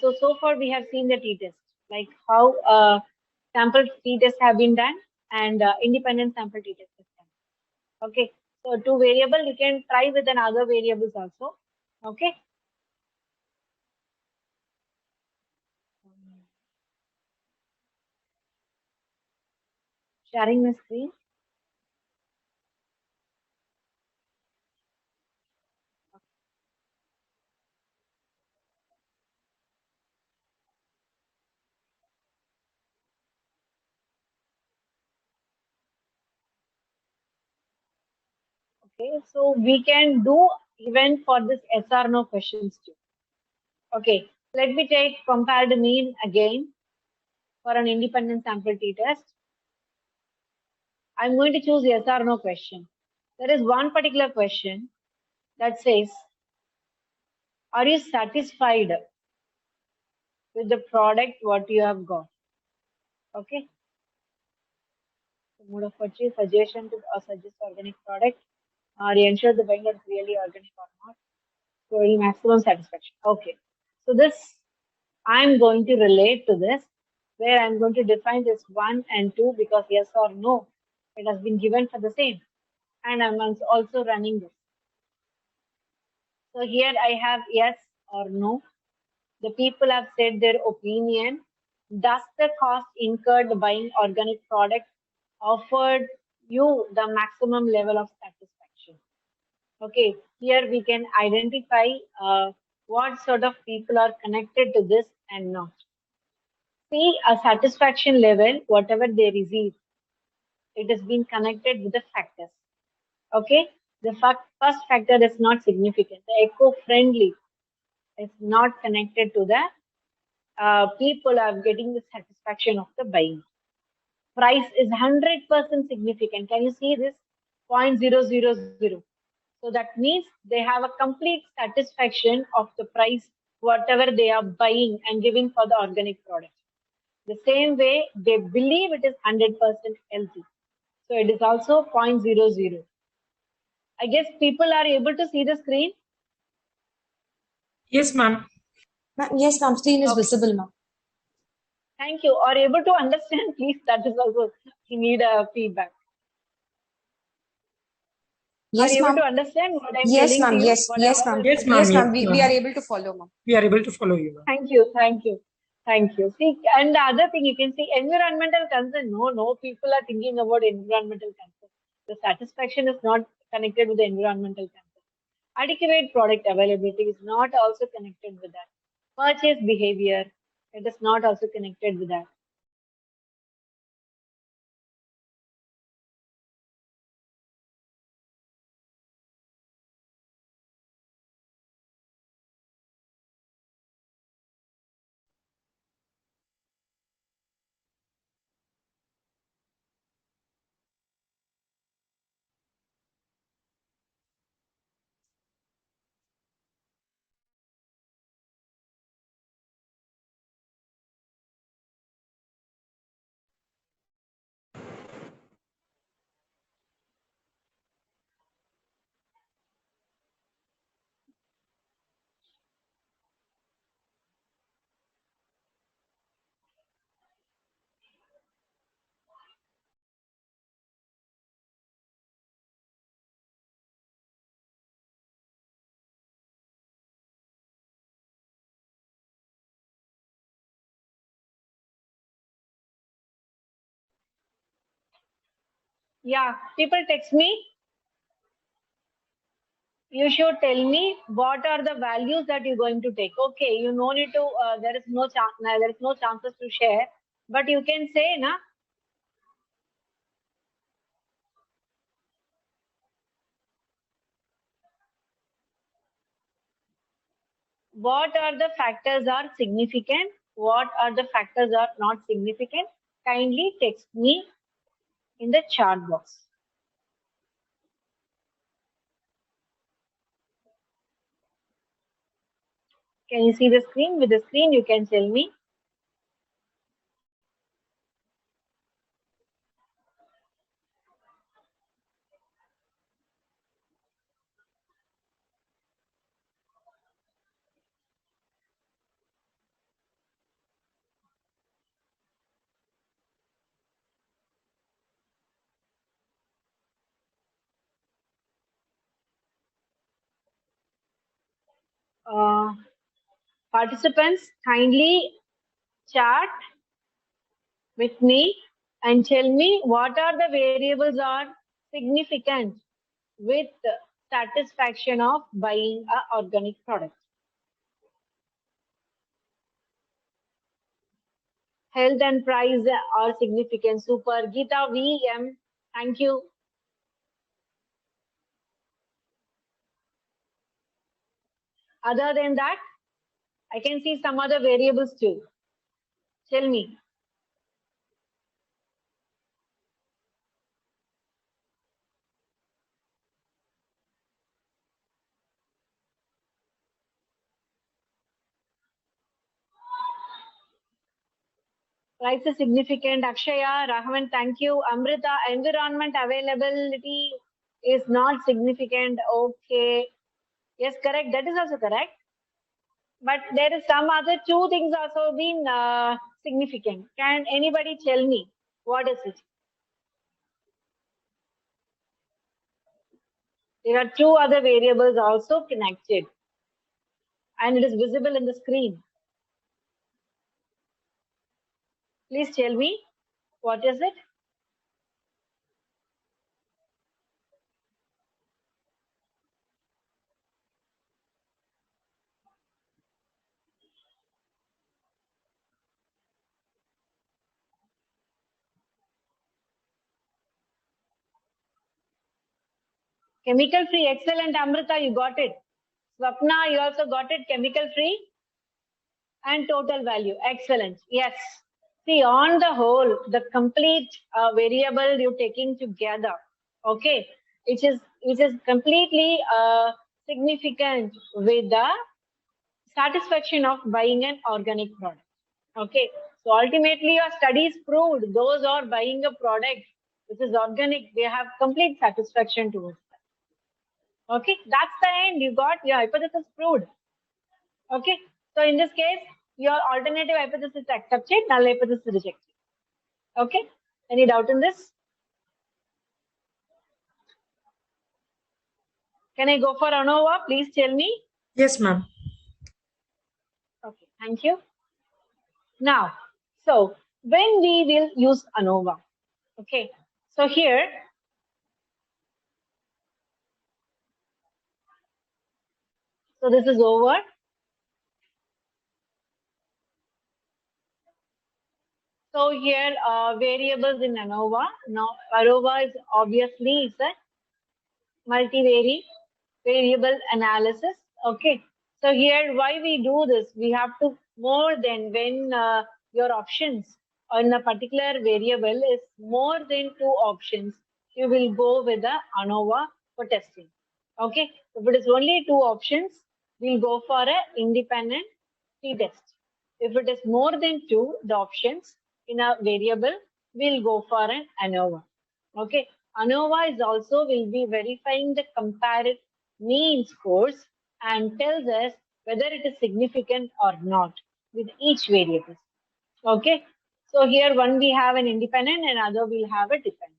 So far we have seen the t-test, like how sample t-tests have been done and independent sample t-test is done. Okay, so two variable, you can try with another variables also. Okay. Sharing the screen. Okay, so we can do even for this yes or no questions too. Okay, let me take compared mean again for an independent sample t-test. I'm going to choose yes or no question. There is one particular question that says, are you satisfied with the product what you have got? Okay. The mode of purchase, suggestion to suggest organic product, or you ensure the buying is really organic or not. So maximum satisfaction. Okay. So this I'm going to relate to this, where I'm going to define this 1 and 2 because yes or no, it has been given for the same. And I'm also running this. So here I have yes or no. The people have said their opinion. Does the cost incurred buying organic product offered you the maximum level of satisfaction? Okay, here we can identify what sort of people are connected to this and not. See, a satisfaction level, whatever they receive, it has been connected with the factors. Okay, the first factor is not significant. The eco-friendly is not connected to the people are getting the satisfaction of the buying. Price is 100% significant. Can you see this? 0.000. So that means they have a complete satisfaction of the price, whatever they are buying and giving for the organic product. The same way they believe it is 100% healthy. So it is also 0.00. I guess people are able to see the screen. Yes, ma'am. Yes, ma'am. Screen is Okay. visible, ma'am. Thank you. Are able to understand, please? That is also, we need a feedback. Yes, are you able ma'am. to understand what I'm Yes, telling to ma'am. you? Yes, yes, ma'am. Yes, ma'am. Yes, Yes, ma'am. We ma'am. are able to follow, ma'am. We are able to follow you, ma'am. Thank you. Thank you. Thank you. See, and the other thing you can see environmental concern. No people are thinking about environmental concern. The satisfaction is not connected with the environmental concern. Adequate product availability is not also connected with that. Purchase behavior, it is not also connected with that. Yeah, people text me. You should tell me what are the values that you're going to take. Okay, you no need to. There is no chance. There is no chances to share, but you can say, na. What are the factors are significant? What are the factors are not significant? kindly text me in the chat box. Can you see the screen? With the screen, you can tell me. Participants, kindly chat with me and tell me what are the variables are significant with satisfaction of buying a organic product. Health and price are significant. Super. Geeta VM, thank you. Other than that, I can see some other variables too. Tell me. Price is significant. Akshaya, Rahman, thank you. Amrita, environment availability is not significant. Okay. Yes, correct. That is also correct. But there is some other two things also been significant. Can anybody tell me what is it? There are two other variables also connected and it is visible in the screen. Please tell me what is it? Chemical free. Excellent, Amrita, you got it. Swapna, you also got it. Chemical free and total value. Excellent. Yes. See, on the whole, the complete variable you're taking together, okay, which is completely significant with the satisfaction of buying an organic product. Okay, so ultimately your studies proved those are buying a product which is organic, they have complete satisfaction towards that. Okay, that's the end. You got your hypothesis proved. Okay, so in this case, your alternative hypothesis is accepted, null hypothesis is rejected. Okay, any doubt in this? Can I go for ANOVA? Please tell me. Yes, ma'am. Okay, thank you. Now, so when we will use ANOVA, okay, so here, so this is over. So here, variables in ANOVA. Now, ANOVA is obviously it's a multivariate variable analysis. Okay. So here, why we do this? We have to more than when your options on a particular variable is more than two options, you will go with the ANOVA for testing. Okay. If it is only two options, we'll go for an independent t-test. If it is more than two, the options in a variable, we'll go for an ANOVA. Okay. ANOVA is also will be verifying the comparative mean scores and tells us whether it is significant or not with each variable. Okay. So here one we have an independent and other will have a dependent.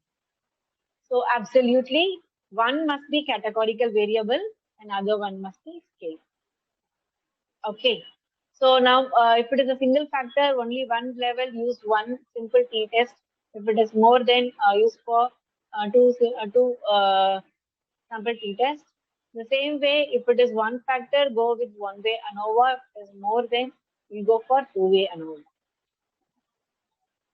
So absolutely one must be categorical variable and other one must be scale. Okay. So now if it is a single factor, only one level, use one simple t-test. If it is more than use for two sample t-test. The same way, if it is one factor, go with one-way ANOVA. If it is more than, we go for two-way ANOVA.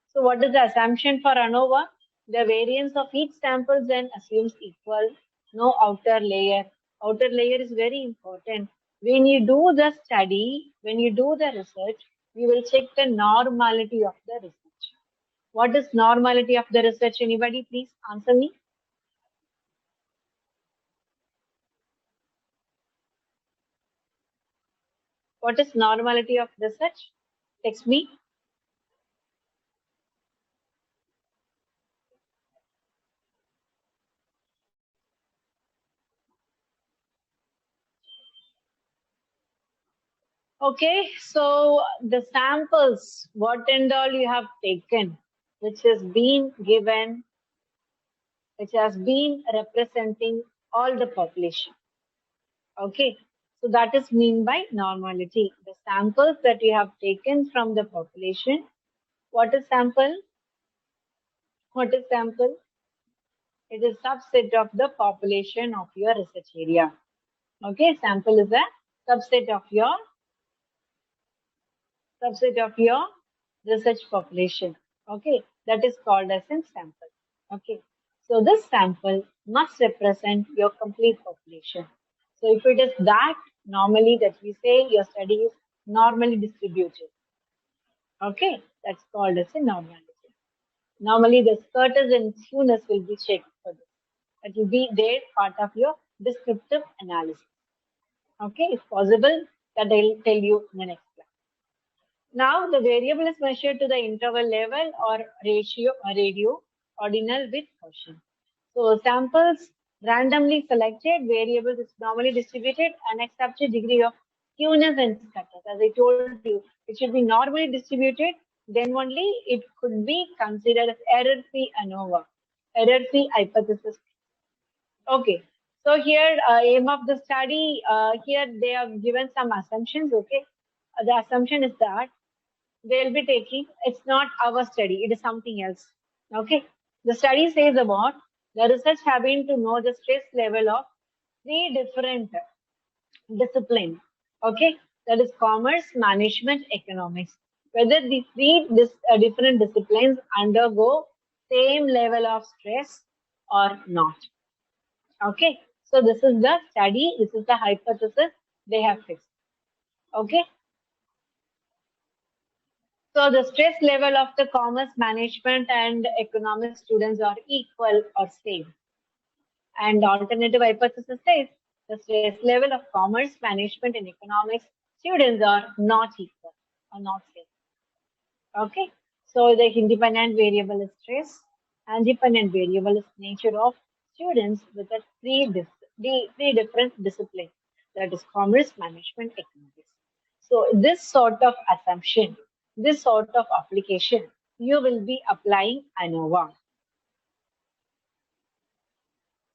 So what is the assumption for ANOVA? The variance of each sample then assumes equal, no outer layer. Outer layer is very important. When you do the study, when you do the research, you will check the normality of the research. What is normality of the research? Anybody please answer me? What is normality of research? Text me. Okay, so the samples, what and all you have taken, which has been given, which has been representing all the population. Okay, so that is mean by normality. The samples that you have taken from the population. What is sample? What is sample? It is subset of the population of your research area. Okay, sample is a subset of your research population. Okay, that is called as a sample. Okay, so this sample must represent your complete population. So if it is that, normally that we say your study is normally distributed. Okay, that's called as a normality. Normally the Curtis and skewness will be checked for this. That will be there part of your descriptive analysis. Okay, if possible, that I'll tell you in the next class. Now the variable is measured to the interval level or radio ordinal with caution. So samples randomly selected, variables is normally distributed and accepts a degree of skewness and scatters. As I told you, it should be normally distributed, then only it could be considered as error-free ANOVA, error-free hypothesis. Okay, so here aim of the study, here they have given some assumptions. Okay, the assumption is that they'll be taking, it's not our study, it is something else. Okay, the study says about the research having to know the stress level of three different disciplines. Okay, that is commerce, management, economics. Whether the three different disciplines undergo same level of stress or not. Okay, so this is the study, this is the hypothesis they have fixed. Okay, so the stress level of the commerce, management, and economics students are equal or same. And the alternative hypothesis says the stress level of commerce, management, and economics students are not equal or not same. Okay, so the independent variable is stress, and dependent variable is nature of students with a three different disciplines, that is commerce, management, economics. So this sort of assumption, this sort of application, you will be applying ANOVA.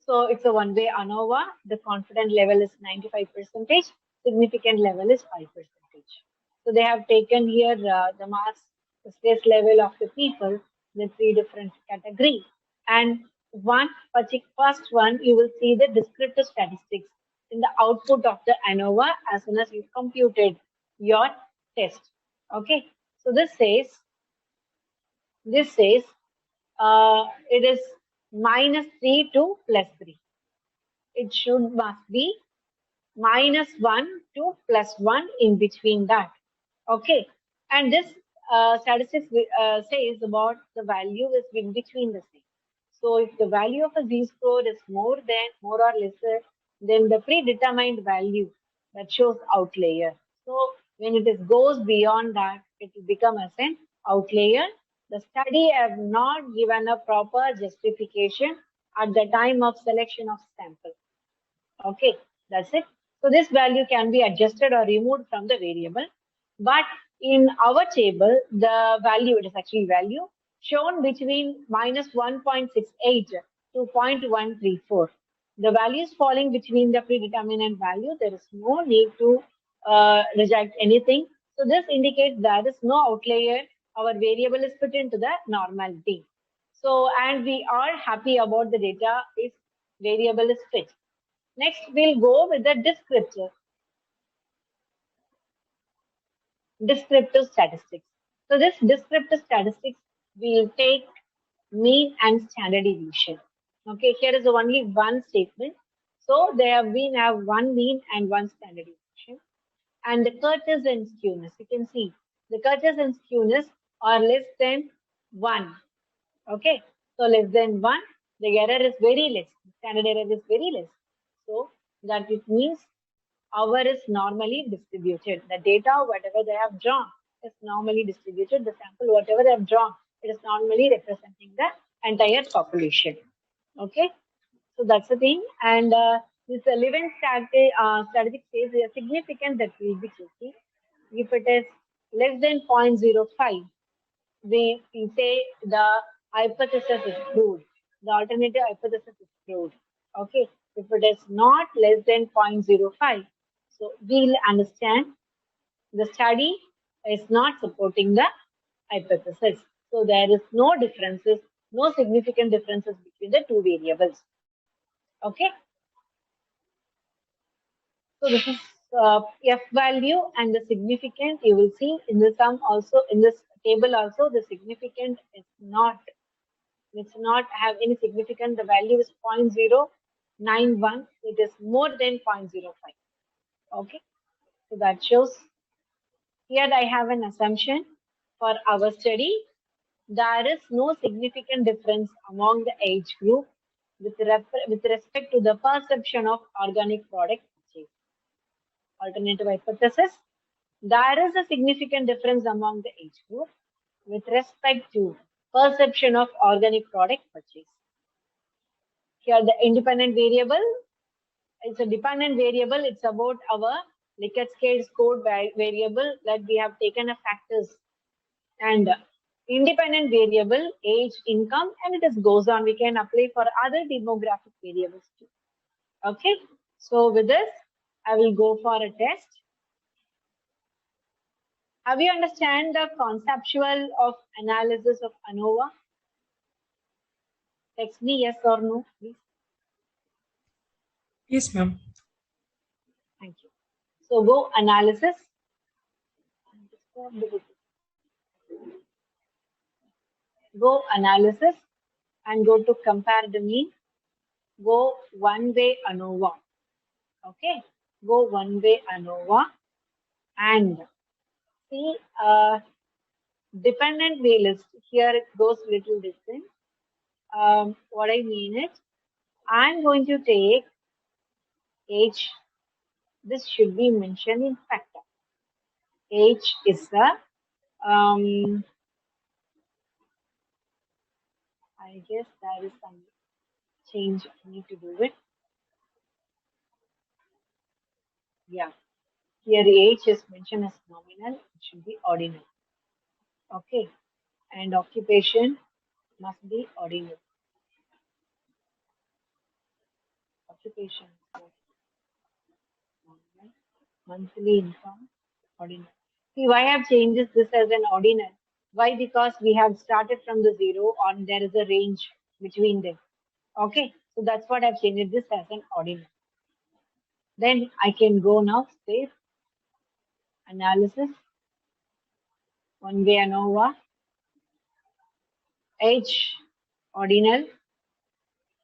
So it's a one-way ANOVA. The confidence level is 95%, significant level is 5%. So they have taken here the marks, the stress level of the people, the three different categories. And first one, you will see the descriptive statistics in the output of the ANOVA as soon as you computed your test. Okay, so this says it is -3 to +3. It must be -1 to +1 in between that. Okay, and this statistics says about the value is in between the same. So if the value of a z-score is more or lesser than the predetermined value, that shows outlier. So when it goes beyond that, it will become as an outlier. The study have not given a proper justification at the time of selection of sample. Okay, that's it. So this value can be adjusted or removed from the variable. But in our table, the value, it is actually value, shown between -1.68 to 0.134. The values falling between the predetermined value, there is no need to reject anything. So this indicates there is no outlier. Our variable is put into the normality. So, and we are happy about the data if variable is fit. Next, we'll go with the descriptive statistics. So this descriptive statistics will take mean and standard deviation. Okay, here is only one statement. So they have one mean and one standard deviation. And the Curtis and skewness, you can see the Curtis and skewness are less than 1 Okay, so less than 1, the error is very less. Standard error is very less. So that it means our is normally distributed. The data, whatever they have drawn, is normally distributed. The sample, whatever they have drawn, it is normally representing the entire population. Okay, so that's the thing. And this relevant statistic says a significant that will be checking. If it is less than 0.05, we say the hypothesis is proved. The alternative hypothesis is proved. Okay, if it is not less than 0.05, so we'll understand the study is not supporting the hypothesis. So there is no differences, no significant differences between the two variables. Okay. So this is F value and the significant. You will see in the sum also, in this table also, the significant is not, it's not have any significant. The value is 0.091. It is more than 0.05. Okay. So that shows. Here I have an assumption for our study. There is no significant difference among the age group with respect to the perception of organic product purchase. Alternative hypothesis. There is a significant difference among the age group with respect to perception of organic product purchase. Here the independent variable is a dependent variable. It's about our Likert scale scored variable that we have taken a factors, and independent variable age, income, and it is goes on. We can apply for other demographic variables too. Okay, so with this I will go for a test. Have you understand the conceptual of analysis of ANOVA? Text me yes or no, please. Yes, ma'am. Thank you. So go analysis. Go analysis and go to compare the mean. Go one-way ANOVA. Okay. Go one-way ANOVA and see dependent way list. Here it goes little different. What I mean is, I'm going to take age. This should be mentioned in factor. Age is the I guess there is some change I need to do it. Yeah, here age is mentioned as nominal. It should be ordinal. Okay, and occupation must be ordinal. Occupation, monthly income, ordinal. See why I have changed this as an ordinal. Why? Because we have started from the 0 and there is a range between them. Okay, so that's what I've changed this as an ordinal. Then I can go now, save, analysis, one-way ANOVA, age, ordinal,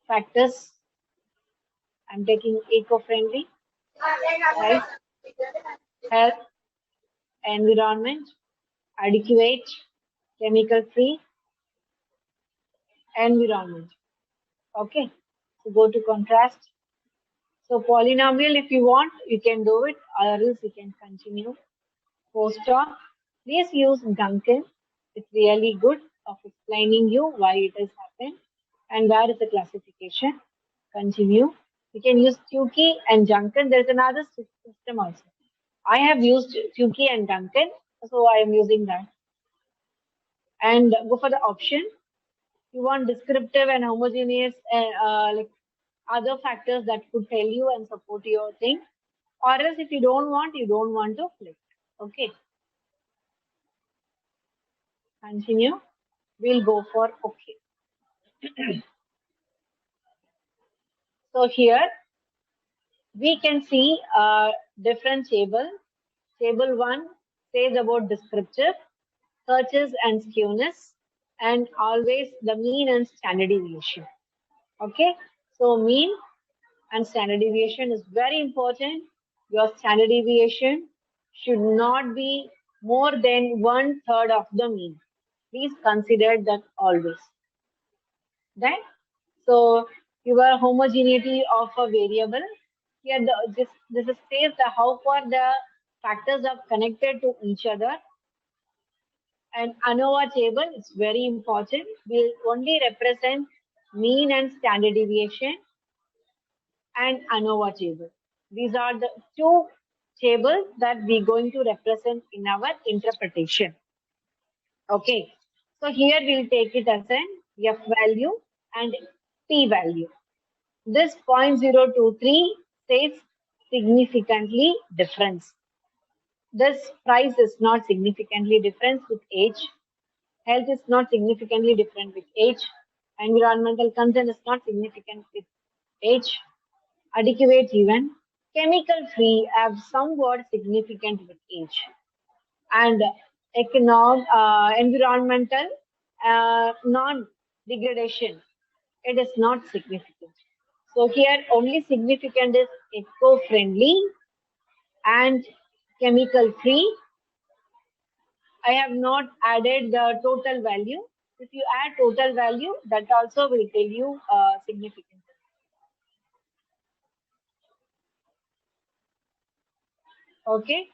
factors, I'm taking eco-friendly, right? Health, environment, adequate, chemical-free, environment. Okay, so go to contrast. So polynomial, if you want, you can do it, or else you can continue. Postdoc, please use Duncan. It's really good of explaining you why it has happened and where is the classification. Continue. You can use Tukey and Duncan. There's another system also. I have used Tukey and Duncan, so I am using that. And go for the option. You want descriptive and homogeneous, like other factors that could tell you and support your thing. Or else if you don't want to click. Okay. Continue. We'll go for OK. So here we can see different table. Table 1 says about descriptive, searches and skewness, and always the mean and standard deviation. Okay, so mean and standard deviation is very important. Your standard deviation should not be more than 1/3 of the mean. Please consider that always. Then, so your homogeneity of a variable. Here, this says the how far the factors are connected to each other. And ANOVA table is very important. Will only represent mean and standard deviation and ANOVA table. These are the two tables that we're going to represent in our interpretation. Okay. So here we'll take it as an F value and P value. This 0.023 says significantly difference. This price is not significantly different with age. Health is not significantly different with age. Environmental concern is not significant with age. Adequate even. Chemical free have somewhat significant with age. And environmental non-degradation, it is not significant. So here only significant is eco-friendly and chemical free. I have not added the total value. If you add total value, that also will tell you significance. Okay.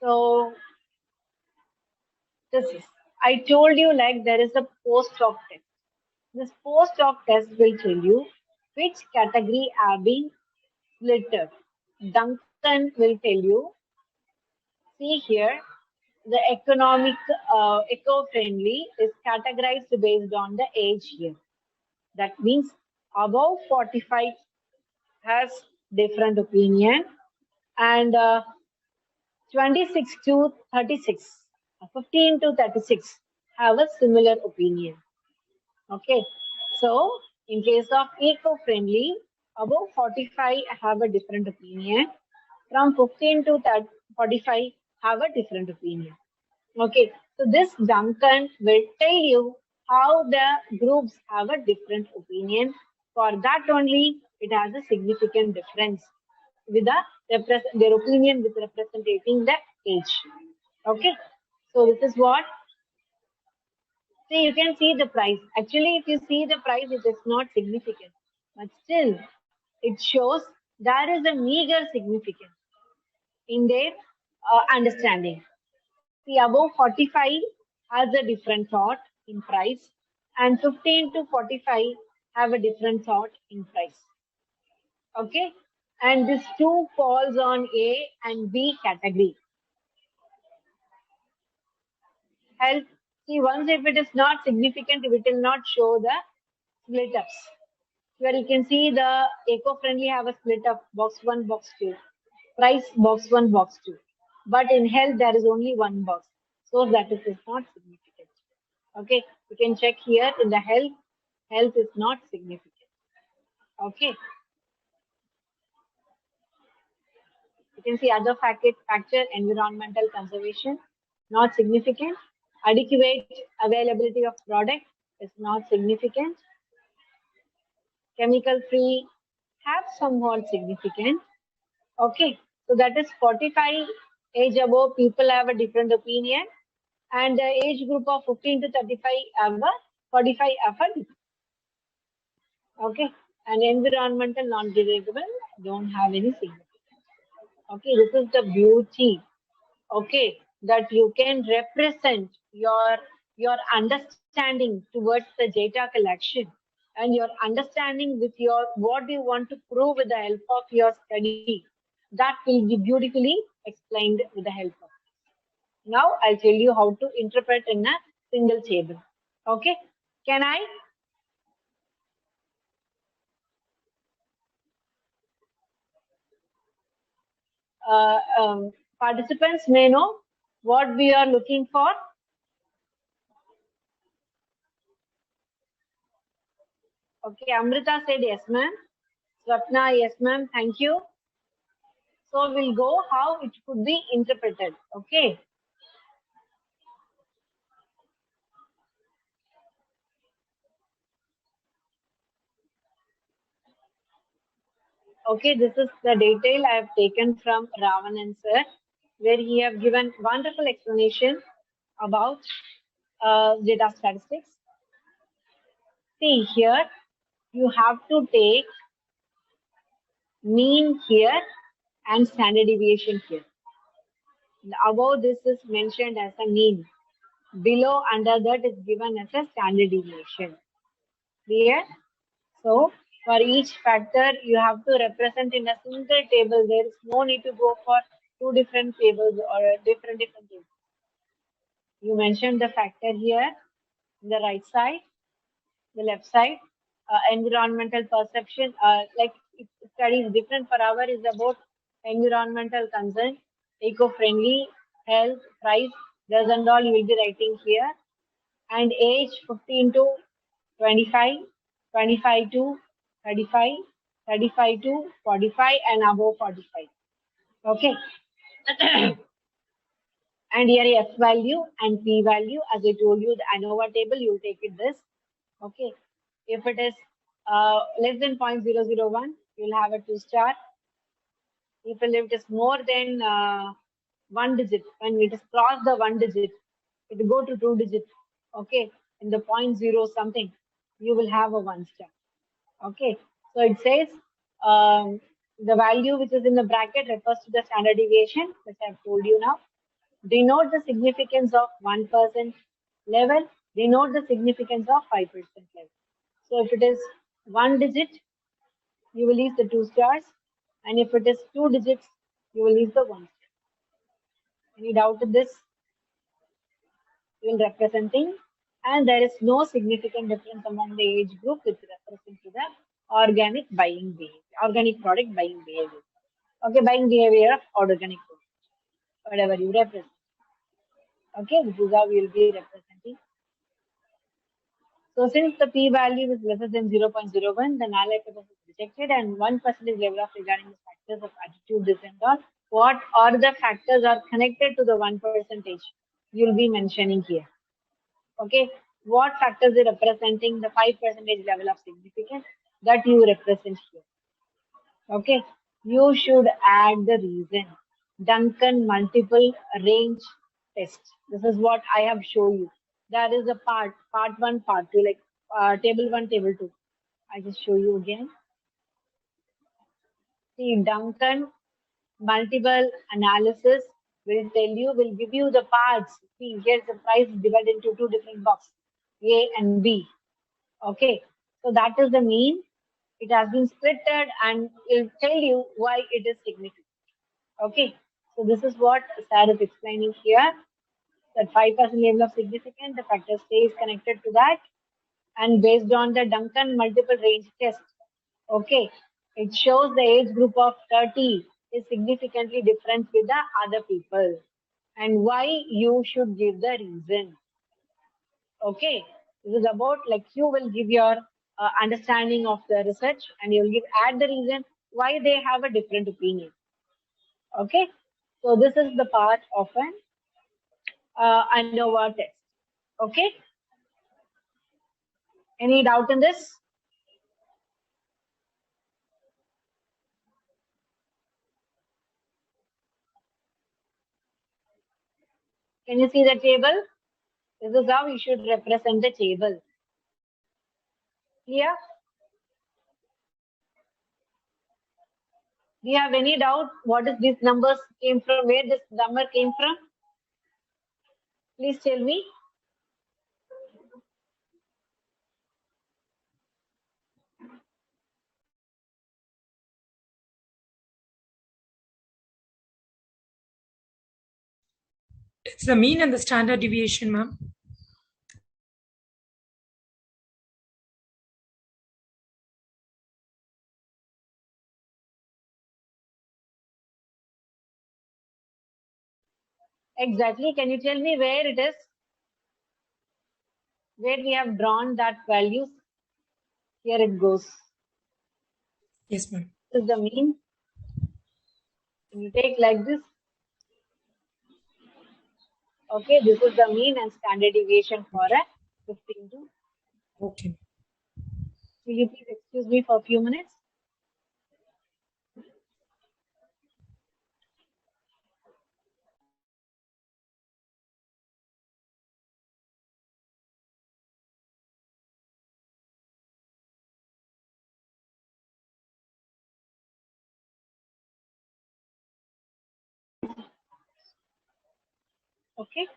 So this is, I told you like there is a post-hoc test. This post-hoc test will tell you which category are being splitted. Duncan will tell you, see here, the economic, eco-friendly is categorized based on the age here. That means above 45 has different opinion and 26 to 36, 15 to 36 have a similar opinion. Okay, so in case of eco-friendly, above 45 have a different opinion. From 15 to 45 have a different opinion. Okay, so this Duncan will tell you how the groups have a different opinion. For that only, it has a significant difference with their opinion with representing the age. Okay, so this is what. See, you can see the price. Actually, if you see the price, it is not significant. But still, it shows there is a meager significance in their understanding. See, above 45 has a different thought in price, and 15 to 45 have a different thought in price. Okay, and this two falls on A and B category. Health. See, once if it is not significant, it will not show the split ups. Where you can see the eco-friendly have a split up box 1, box 2, price box 1, box 2. But in health, there is only one box. So that is not significant. Okay, you can check here in the health is not significant. Okay. You can see other factor, environmental conservation, not significant. Adequate availability of product is not significant. Chemical free have somewhat significant. Okay, so that is 45 age above people have a different opinion, and the age group of 15 to 35 have a 45 have a different. Okay, and environmental non-degradable don't have any significance. Okay, this is the beauty. Okay, that you can represent your understanding towards the data collection and your understanding with your what you want to prove with the help of your study. That will be beautifully explained with the help of. Now I'll tell you how to interpret in a single table. Okay, can I? Participants may know what we are looking for. Okay, Amrita said yes, ma'am. Swapna, yes, ma'am. Thank you. So we'll go how it could be interpreted. Okay. Okay, this is the detail I have taken from Ravanan sir, where he have given wonderful explanation about data statistics. See here, you have to take mean here and standard deviation here. Above this is mentioned as a mean. Below under that is given as a standard deviation. Clear? So for each factor, you have to represent in a single table. There is no need to go for two different tables or different tables. You mentioned the factor here, the right side, the left side. Environmental perception, like study is different for our is about environmental concern, eco-friendly, health, price. Those and all you will be writing here. And age 15 to 25, 25 to 35, 35 to 45, and above 45. Okay. And here F value and P value, as I told you, the ANOVA table, you take it this. Okay. If it is less than 0.001, you'll have a 2 star. If it is more than 1 digit, when it is crossed the 1 digit, it will go to 2 digit. Okay. In the 0.0 something, you will have a 1 star. Okay. So it says the value which is in the bracket refers to the standard deviation, which I've told you now. Denote the significance of 1% level. Denote the significance of 5% level. So if it is 1 digit, you will use the 2 stars. And if it is 2 digits, you will use the 1 star. Any doubt in this? You will representing. And there is no significant difference among the age group which represents to the organic buying behavior, organic product buying behavior. Okay, buying behavior of organic product, whatever you represent. Okay, this is how we will be representing. So since the p-value is lesser than 0.01, the null hypothesis is rejected and 1% level of regarding the factors of attitude, this and all. What are the factors are connected to the 1%? You'll be mentioning here. Okay, what factors are representing the 5% level of significance that you represent here. Okay, you should add the reason. Duncan multiple range test. This is what I have shown you. That is a part 1, part 2, like table 1, table 2. I just show you again. See, Duncan multiple analysis will give you the parts. See, here's the price divided into two different boxes, A and B. Okay, so that is the mean. It has been splitted and will tell you why it is significant. Okay, so this is what Sad is explaining here. That 5% level of significance, the factor stays connected to that. And based on the Duncan multiple range test, okay, it shows the age group of 30 is significantly different with the other people. And why you should give the reason. Okay, this is about like you will give your understanding of the research and you will add the reason why they have a different opinion. Okay, so this is the part of an ANOVA test. Okay, any doubt in this? Can you see the table? This is how you should represent the table. Clear? Do you have any doubt what is these numbers came from, where this number came from? Please tell me. It's the mean and the standard deviation, ma'am. Exactly. Can you tell me where it is? Where we have drawn that values? Here it goes. Yes, ma'am. This is the mean. Can you take like this? Okay, this is the mean and standard deviation for a 15 to. Okay. Will you please excuse me for a few minutes? Okay.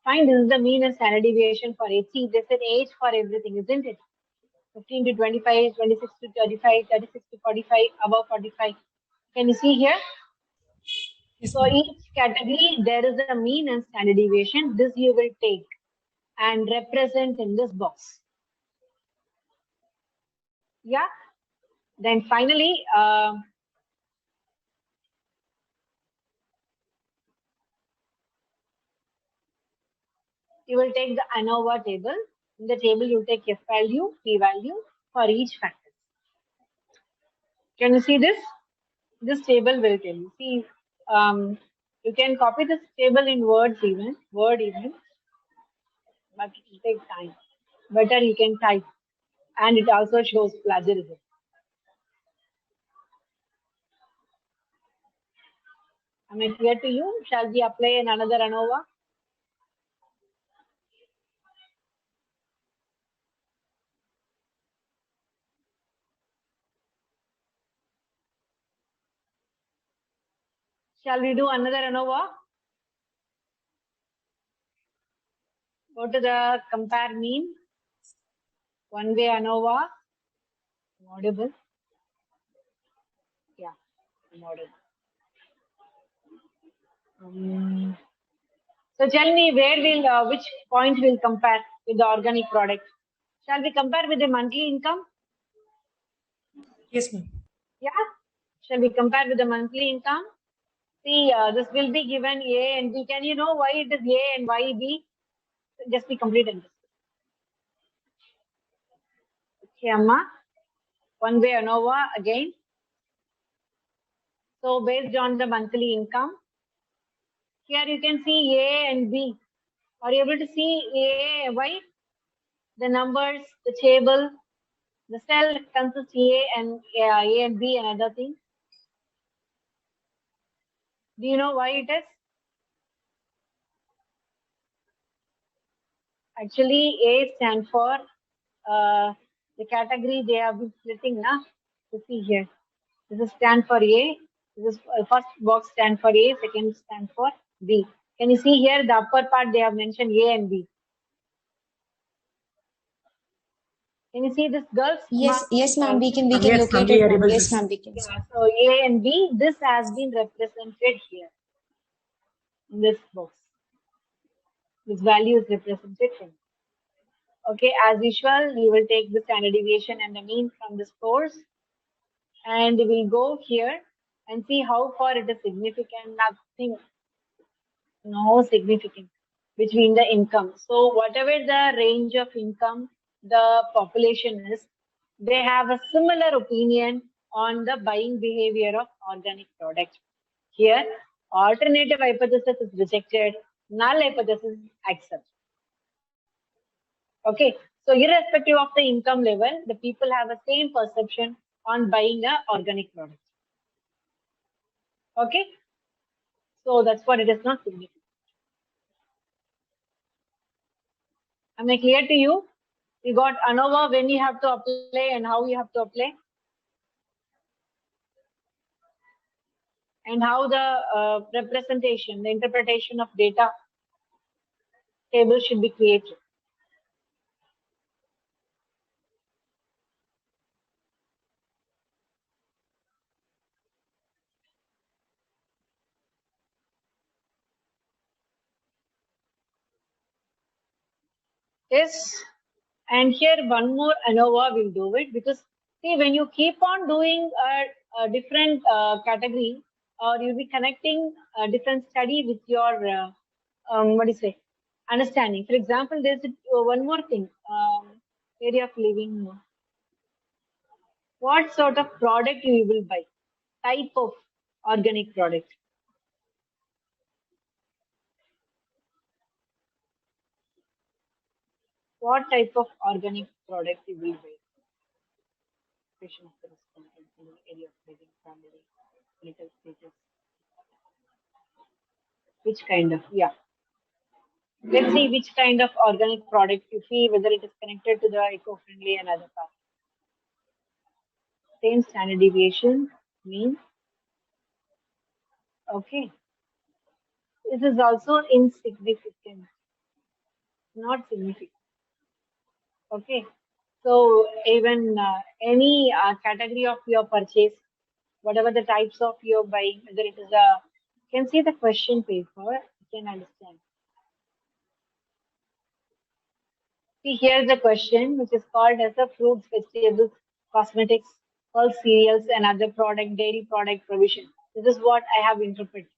Fine, this is the mean and standard deviation for age. See, there's an age for everything, isn't it? 15 to 25, 26 to 35, 36 to 45, above 45. Can you see here? Yes, So ma'am. each category, there is a mean and standard deviation. This you will take and represent in this box. Yeah. Then finally, you will take the ANOVA table. In the table, you take F value, P value for each factor. Can you see this? This table will tell you. See, you can copy this table in Word even, but it will take time. Better you can type, and it also shows plagiarism. Am I clear to you? Shall we apply in another ANOVA? Shall we do another ANOVA? Go to the compare mean, one-way ANOVA, modable. Yeah, model. So tell me where will which point will compare with the organic product? Shall we compare with the monthly income? Yes, ma'am. Yeah. Shall we compare with the monthly income? See, this will be given A and B. Can you know why it is A and why B? Just be complete and okay, Amma. One way ANOVA again. So based on the monthly income, here you can see A and B. Are you able to see A, why? The numbers, the table, the cell consists A and B and other things. Do you know why it is? Actually, A stands for the category they have been splitting now. You see here. This is stand for A. This is first box stand for A, second stand for B. Can you see here the upper part they have mentioned A and B. Can you see this, girls? Yes, ma'am. We can Yes, locate ma'am, we it, are ma'am. able to Yes, see. ma'am. We can. Yeah, so A and B, this has been represented here in this box. This value is represented here. Okay, as usual, we will take the standard deviation and the mean from this course, and we'll go here and see how far it is significant. Nothing, no significant between the income. So whatever the range of income the population is, they have a similar opinion on the buying behavior of organic product. Here, alternative hypothesis is rejected, null hypothesis is accepted. Okay, so irrespective of the income level, the people have the same perception on buying a organic product. Okay, so that's what it is not significant. Am I clear to you? You got ANOVA when you have to apply and how you have to apply, and how the representation, the interpretation of data table should be created. Yes, and here one more ANOVA will do it, because see, when you keep on doing a different category, or you'll be connecting a different study with your what do you say, understanding. For example, there's one more thing, area of living. What sort of product you will buy? Type of organic product. What type of organic product you will buy? Question of the responsibility, area of living, family, little status. Which kind of? Yeah. Let's see which kind of organic product you feel, whether it is connected to the eco-friendly and other part. same standard deviation, mean. Okay. This is also insignificant, not significant. Okay. So even any category of your purchase, whatever the types of your buying, whether it is a, you can see the question paper, you can understand. See, here's the question, which is called as a fruits, vegetables, cosmetics, all cereals and other product, dairy product provision. This is what I have interpreted.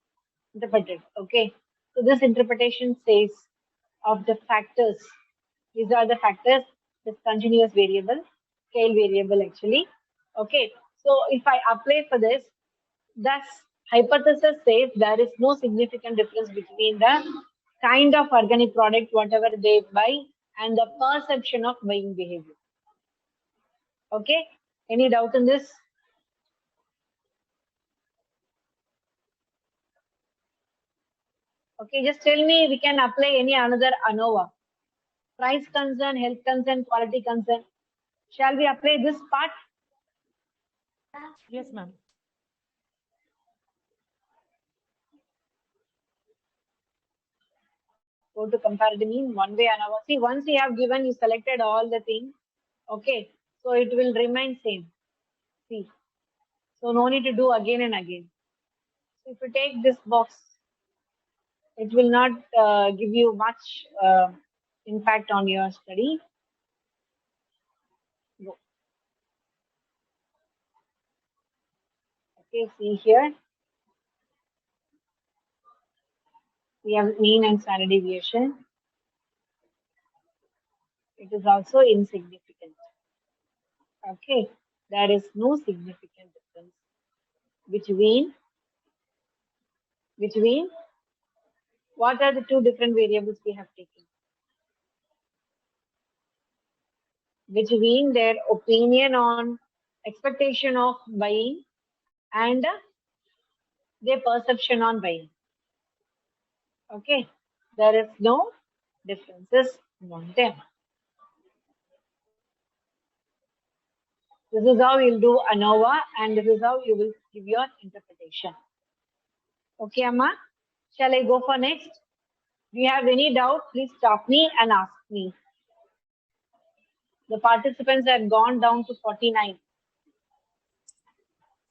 Okay. So this interpretation says of the factors. These are the factors, this continuous variable, scale variable actually. Okay. So if I apply for this, thus hypothesis says there is no significant difference between the kind of organic product, whatever they buy, and the perception of buying behavior. Okay. Any doubt in this? Okay, just tell me we can apply any another ANOVA. Price concern, health concern, quality concern. Shall we apply this part? Yes, ma'am. Go to comparative mean, one way ANOVA. See, once you have given, you selected all the things. Okay, so it will remain same. See, so no need to do again and again. So if you take this box, it will not give you much impact on your study. Go. Okay, see here. We have mean and standard deviation. It is also insignificant. Okay, there is no significant difference between what are the two different variables we have taken? Between their opinion on expectation of buying and their perception on buying. Okay, there is no differences among them. This is how you'll do ANOVA and this is how you will give your interpretation. Okay, Amma? Shall I go for next? Do you have any doubt? Please stop me and ask me. The participants have gone down to 49.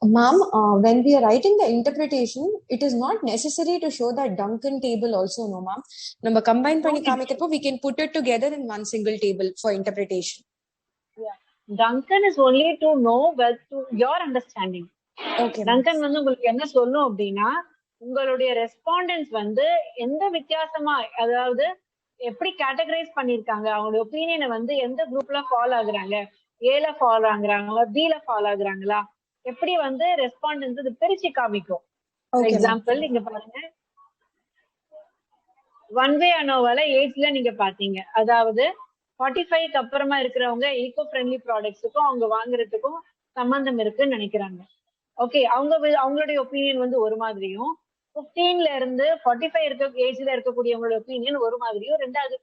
Ma'am, when we are writing the interpretation, it is not necessary to show that Duncan table also, no, ma'am. Number combine panni kaamikrappo, we can put it together in one single table for interpretation. Yeah. Duncan is only to know well to your understanding. Okay. Duncan வந்து உங்களுக்கு என்ன சொல்லணும் அப்படின்னா உங்களுடைய respondents வந்து எந்த வித்தியாசமா அதாவது எப்படி கேட்டகரைஸ் பண்ணிருக்காங்க அவங்களுடைய ஒப்பீனியனை வந்து எந்த குரூப்ல ஃபாலோ ஆகுறாங்க ஏல ஃபாலோ ஆகுறாங்களா பில ஃபாலோ ஆகுறாங்களா எப்படி வந்து ரெஸ்பாண்டன்ஸ் இது பிரிச்சு காமிக்கும் ஃபார் எக்ஸாம்பிள் நீங்க பாருங்க ஒன் வே அனோவால ஏஜ்ல நீங்க பாத்தீங்க அதாவது 45க்கு அப்புறமா இருக்கிறவங்க ஈகோ ஃப்ரெண்ட்லி ப்ராடக்ட்ஸுக்கும் அவங்க வாங்குறதுக்கும் சம்பந்தம் இருக்குன்னு நினைக்கிறாங்க ஓகே அவங்களுடைய ஒப்பீனியன் வந்து ஒரு மாதிரியும் 15ல இருந்து 45 இருக்க ஏஜ்ல இருக்கக்கூடியவங்களோட ஒப்பீனியன் ஒரு மாதிரியும் ரெண்டாவது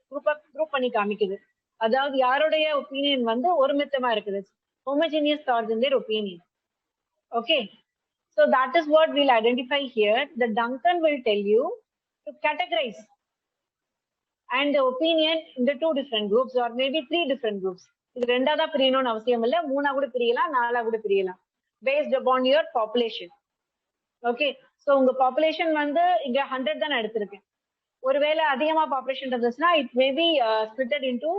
குரூப் பண்ணி காமிக்குது அதாவது யாருடைய ஒப்பீனியன் வந்து ஒருமித்தமா இருக்குது homogeneous thoughts in there opinion okay so that is what we'll identify here the Duncan will tell you to categorize and the opinion in the two different groups or maybe three different groups இது ரெண்டாவதா பிரியணும்னு அவசியம் இல்ல மூணா கூட பிரியலாம் நாலா கூட பிரியலாம் based upon your population okay so உங்க population வந்து இங்க 100 தான் எடுத்திருக்கேன் ஒருவேளை அதிகமா population இருந்துச்சுன்னா it may be splitted into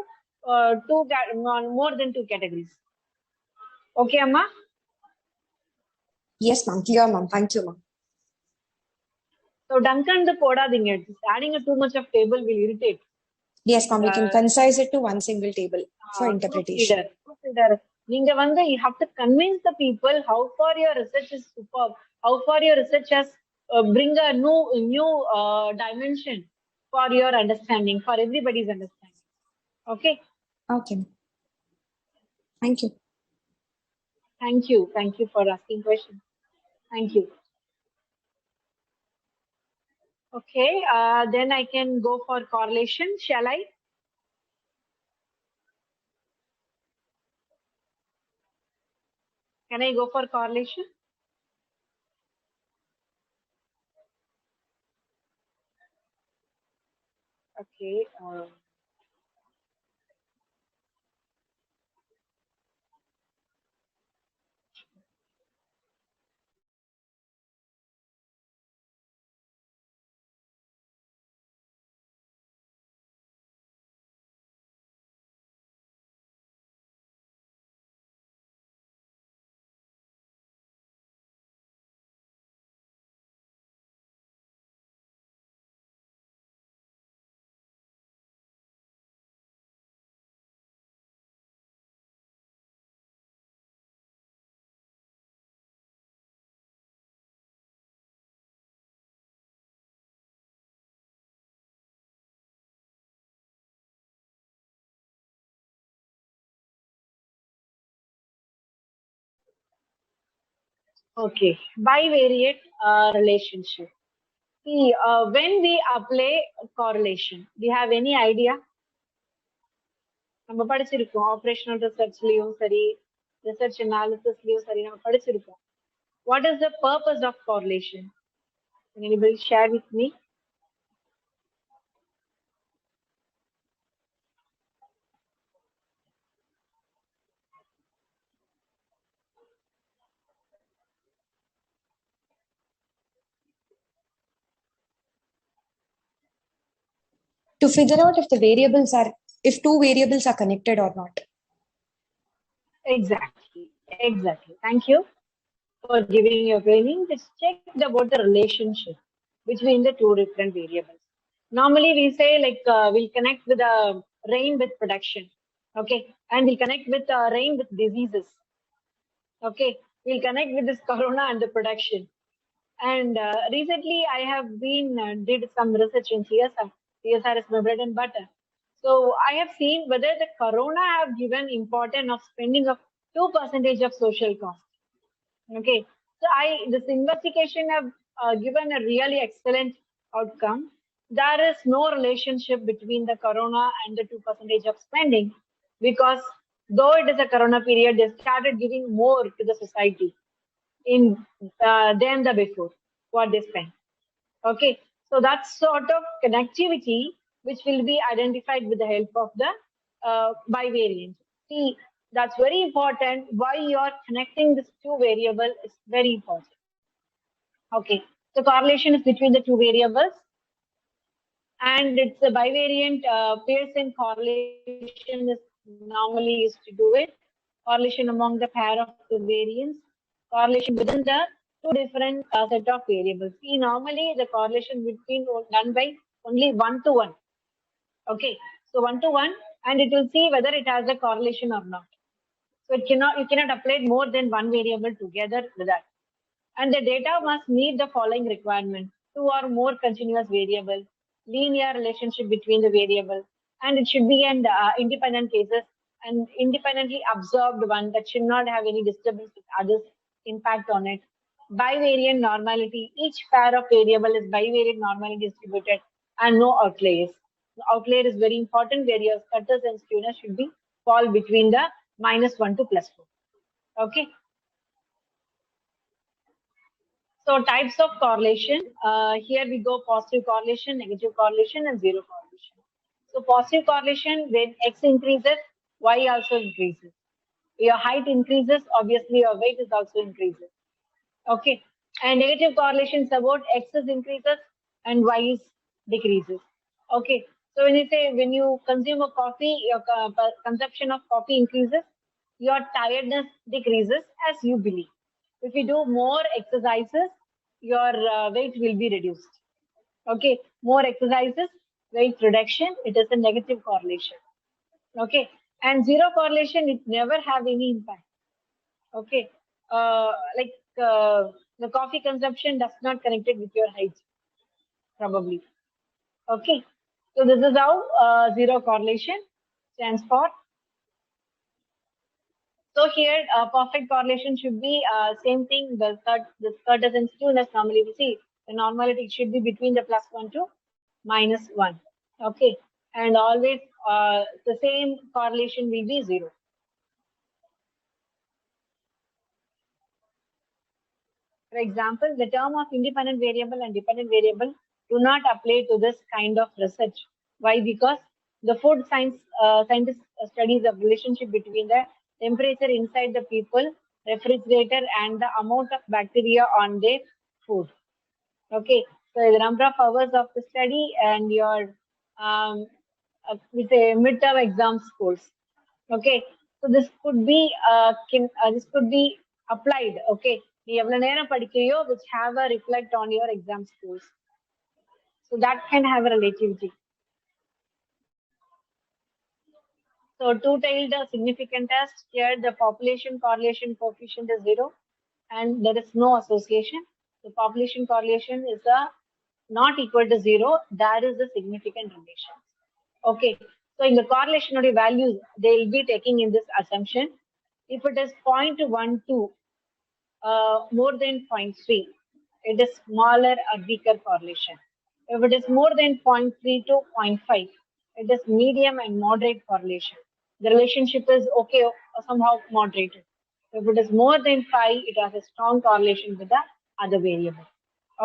more than two categories okay amma yes ma'am clear ma'am thank you ma'am so Duncan the podadinga adding too much of table will irritate yes ma'am we can concise it to one single table for interpretation நீங்க வந்து you have to convince the people how far your research is superb how far your research has bring a new dimension for your understanding for everybody's understanding okay thank you for asking questions thank you okay then I can go for correlation shall I Can I go for correlation? Okay. Okay. Bivariate relationship. See, when we apply correlation, do you have any idea? நம்ம படிச்சிருக்கோம் operational ரிசர்ச்லயும் சரி research அனாலிசிஸ்லயும் சரி நம்ம படிச்சிருக்கோம். What is the purpose of correlation? Can anybody share with me? To figure out if if two variables are connected or not. Exactly. Thank you for giving your training. Let's check about the relationship between the two different variables. Normally we say like we'll connect with rain with production. Okay. And we'll connect with rain with diseases. Okay. We'll connect with this corona and the production. And recently I have been did some research in CSR. CSR is my bread and butter. So I have seen whether the corona have given importance of spending of 2% of social cost. Okay, so this investigation have given a really excellent outcome. There is no relationship between the corona and the 2% of spending, because though it is a corona period, they started giving more to the society in than the before what they spend. Okay, so that's sort of connectivity which will be identified with the help of the bivariant. See, that's very important. Why you are connecting these two variables is very important. Okay, so correlation is between the two variables, and it's a bivariant. Pearson correlation is normally used to do it. Correlation among the pair of the variants. Correlation within the two different set of variables. See, normally the correlation between done by only 1-to-1. Okay, so 1-to-1, and it will see whether it has a correlation or not. So you cannot apply more than one variable together with that. And the data must meet the following requirements: two or more continuous variables, linear relationship between the variables, and it should be an independent cases and independently observed one that should not have any disturbance with others impact on it. Bivariant normality, each pair of variable is bivariant normally distributed and no outliers. The outlier is very important, where your scatters and skewness should be fall between the -1 to +4. Okay. So types of correlation, here we go positive correlation, negative correlation, and zero correlation. So positive correlation, when X increases, Y also increases. Your height increases, obviously your weight is also increases. Okay. And negative correlation is about X is increases and Y is decreases. Okay. So when you consume a coffee, your consumption of coffee increases, your tiredness decreases as you believe. If you do more exercises, your weight will be reduced. Okay, more exercises, weight reduction, it is a negative correlation. Okay, and zero correlation, it never have any impact. Okay, the coffee consumption does not connect it with your height, probably. Okay, so this is how zero correlation stands for. So here, perfect correlation should be same thing. The curves and skewness normally we see the normality should be between the +1 to -1. Okay, and always the same correlation will be 0. For example, the term of independent variable and dependent variable do not apply to this kind of research. Why? Because the food science scientists studies the relationship between the temperature inside the people refrigerator and the amount of bacteria on their food. Okay, so the number of hours of the study and your with a midterm exam scores. Okay, so this could be applied. Okay, நீ எவ்வளவு நேரம் படிக்கிறியோ which have a reflect on your exam scores. So that can have a relativity. So two-tailed significant test, here the population correlation coefficient is 0 and there is no association. The population correlation is not equal to 0. That is the significant relation. Okay, so in the correlation of the values, they will be taking in this assumption. If it is 0.12 more than 0.3, it is smaller or weaker correlation. If it is more than 0.3 to 0.5, it is medium and moderate correlation. The relationship is okay or somehow moderated. If it is more than 5, it has a strong correlation with the other variable.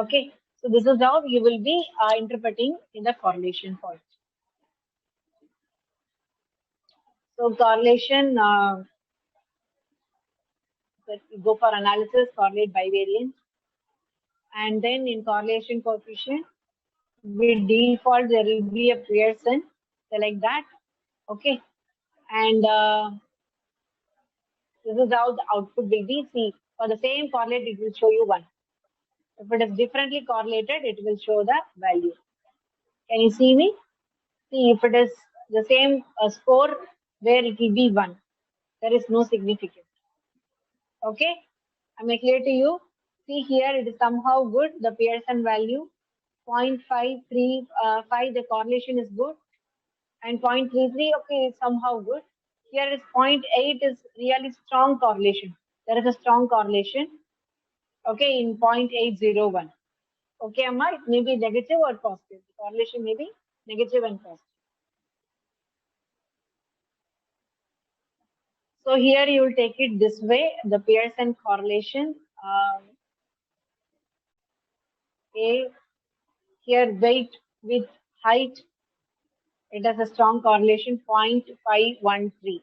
Okay, so this is how you will be interpreting in the correlation point. So correlation, go for analysis, correlate bivariance. And then in correlation coefficient, with default, there will be a Pearson, select that. Okay. And this is how the output will be. See, for the same correlate, it will show you 1. If it is differently correlated, it will show the value. Can you see me? See, if it is the same score, where it will be 1. There is no significance. Okay, am I clear to you? See here, it is somehow good. The Pearson value 0.535, the correlation is good, and 0.33, okay, it's somehow good. Here is 0.8 is really strong correlation. There is a strong correlation. Okay, in 0.801. Okay, Amma, it may be negative or positive. The correlation may be negative and positive. So here you will take it this way, the Pearson correlation. Here weight with height, it has a strong correlation 0.513.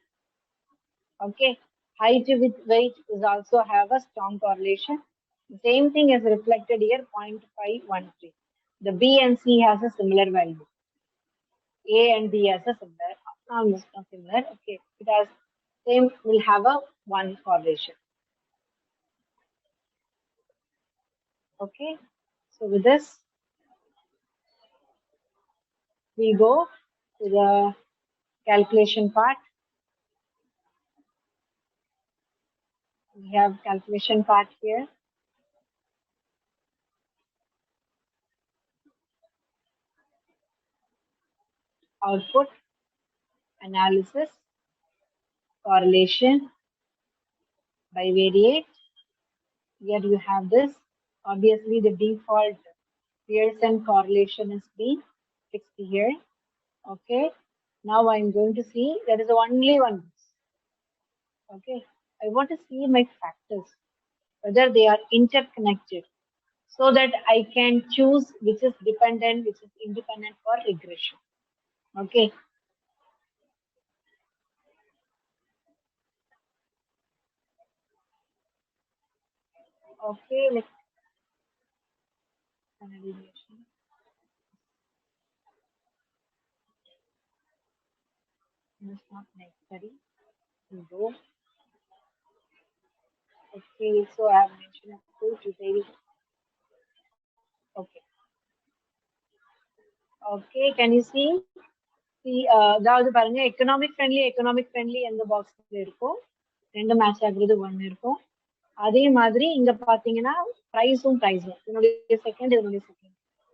Okay, height with weight is also have a strong correlation. The same thing is reflected here 0.513. The B and C has a similar value. A and D has a similar, almost not similar. Okay, it has same will have a 1 correlation. Okay, so with this, we go to the calculation part. We have calculation part here. Output, analysis, correlation, bivariate. Here you have this. Obviously, the default Pearson correlation is being fixed here. Okay. Now I'm going to see there is only one. Okay. I want to see my factors, whether they are interconnected, so that I can choose which is dependent, which is independent for regression. Okay. Okay, let's deviation. It's not necessary to go. Okay, so I have mentioned a full detail. Okay. Okay, can you see? See, அதாவது பாருங்க economic friendly எந்த பாக்ஸ்ல இருக்கும், ரெண்டு match ஆகுறது ஒன்னு இருக்கும். அதே மாதிரி இங்க பாத்தீங்கன்னா பிரைஸும் இதனுடைய செகண்ட்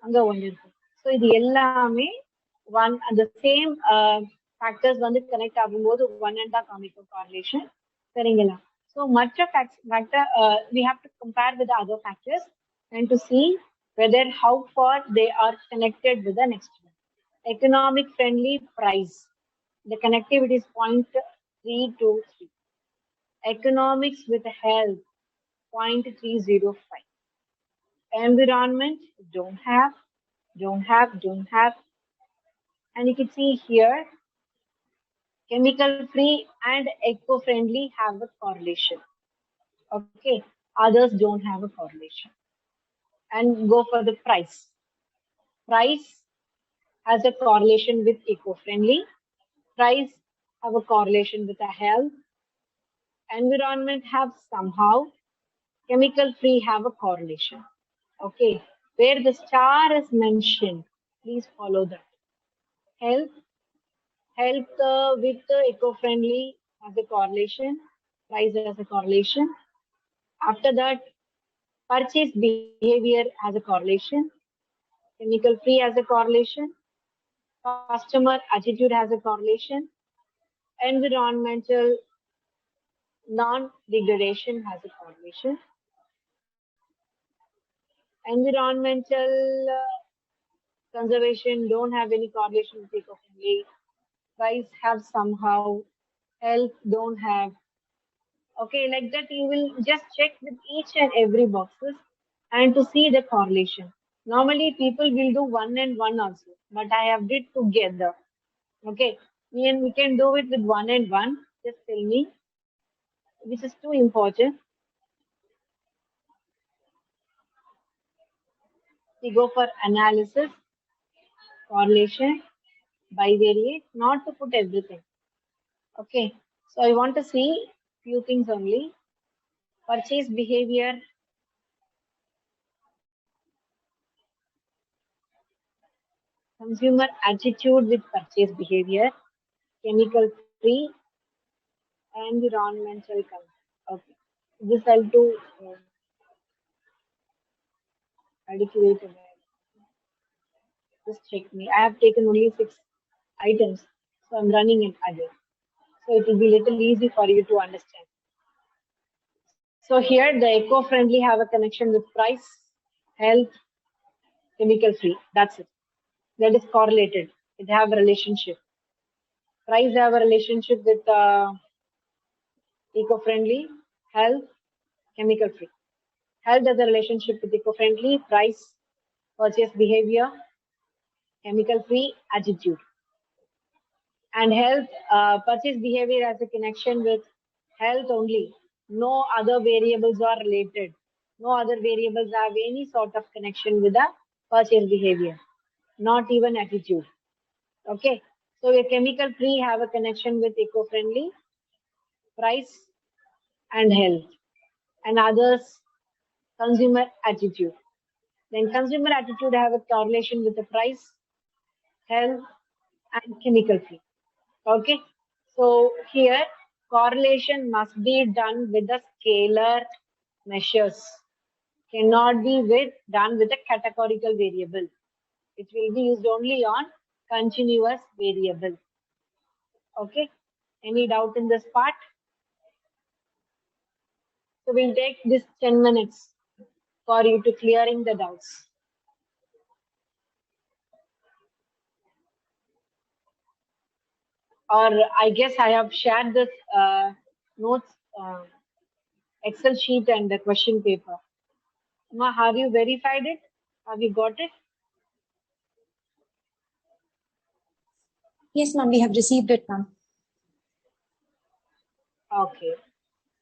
அங்க ஒன்னு இருக்கும். ஸோ இது எல்லாமே ஒன் அந்த சேம் ஃபேக்டர்ஸ் வந்து கனெக்ட் ஆகும்போது ஒன் அண்ட் தான் காமிக்கும் கார்லேஷன். சரிங்களா? ஸோ மற்ற factor we have to compare with the other factors and to see whether how far they are connected with the next one. Economic friendly price, the connectivity is 0.323. Economics with health 0.305. Environment, don't have, don't have, don't have. And you can see here, chemical free and eco-friendly have a correlation. Okay, others don't have a correlation. And go for the price. Price has a correlation with eco-friendly. Price have a correlation with a health. Environment have somehow. Chemical free have a correlation. Okay, where the star is mentioned, please follow that. Health, health with eco-friendly has a correlation. Price has a correlation. After that, purchase behavior has a correlation. Chemical free has a correlation. Customer attitude has a correlation. Environmental non-degradation has a correlation. Environmental conservation don't have any correlation with eco-friendly. Price have somehow. Health don't have. Okay, like that you will just check with each and every boxes and to see the correlation. Normally people will do one and one also, but I have did together. Okay, and we can do it with one and one. Just tell me, which is too important. We go for analysis, correlation, bivariate, not to put everything. Okay, so I want to see few things only. Purchase behavior, consumer attitude with purchase behavior, chemical free, environmental okay. This I'll do adequate. Just check me. I have taken only 6 items, so I'm running it again. So it will be little easy for you to understand. So here the eco-friendly have a connection with price, health, chemical free. That's it. That is correlated. It have a relationship. Price have a relationship with eco-friendly, health, chemical free. Health has a relationship with eco-friendly, price, purchase behavior, chemical free, attitude. And health, purchase behavior has a connection with health only. No other variables are related. No other variables have any sort of connection with the purchase behavior, not even attitude. Okay, so a chemical free have a connection with eco-friendly, price, and health, and others consumer attitude. Then consumer attitude have a correlation with the price, health, and chemical free. Okay, so here correlation must be done with the scalar measures. Cannot be done with a categorical variable. It will be used only on continuous variable. Okay, any doubt in this part? So we'll take this 10 minutes for you to clearing the doubts. Or I guess I have shared this notes, Excel sheet and the question paper. Ma, have you verified it? Have you got it? Yes, ma'am, we have received it, ma'am. Okay.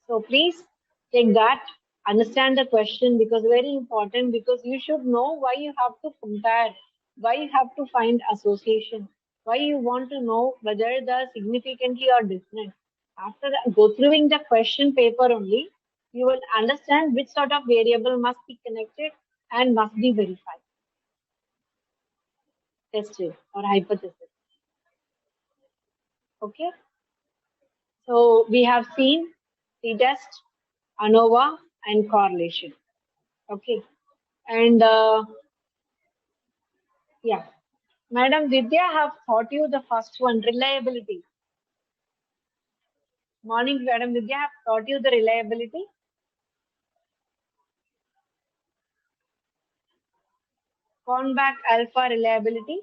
So please take that, understand the question because very important because you should know why you have to compare, why you have to find association, why you want to know whether the significantly or different. After that, go through the question paper only, you will understand which sort of variable must be connected and must be verified, tested or hypothesis. Okay. So we have seen t-test, ANOVA, and correlation. Okay. And yeah, Madam Vidya have taught you the first one, reliability. Morning, Madam Vidya have taught you the reliability. Conback alpha reliability.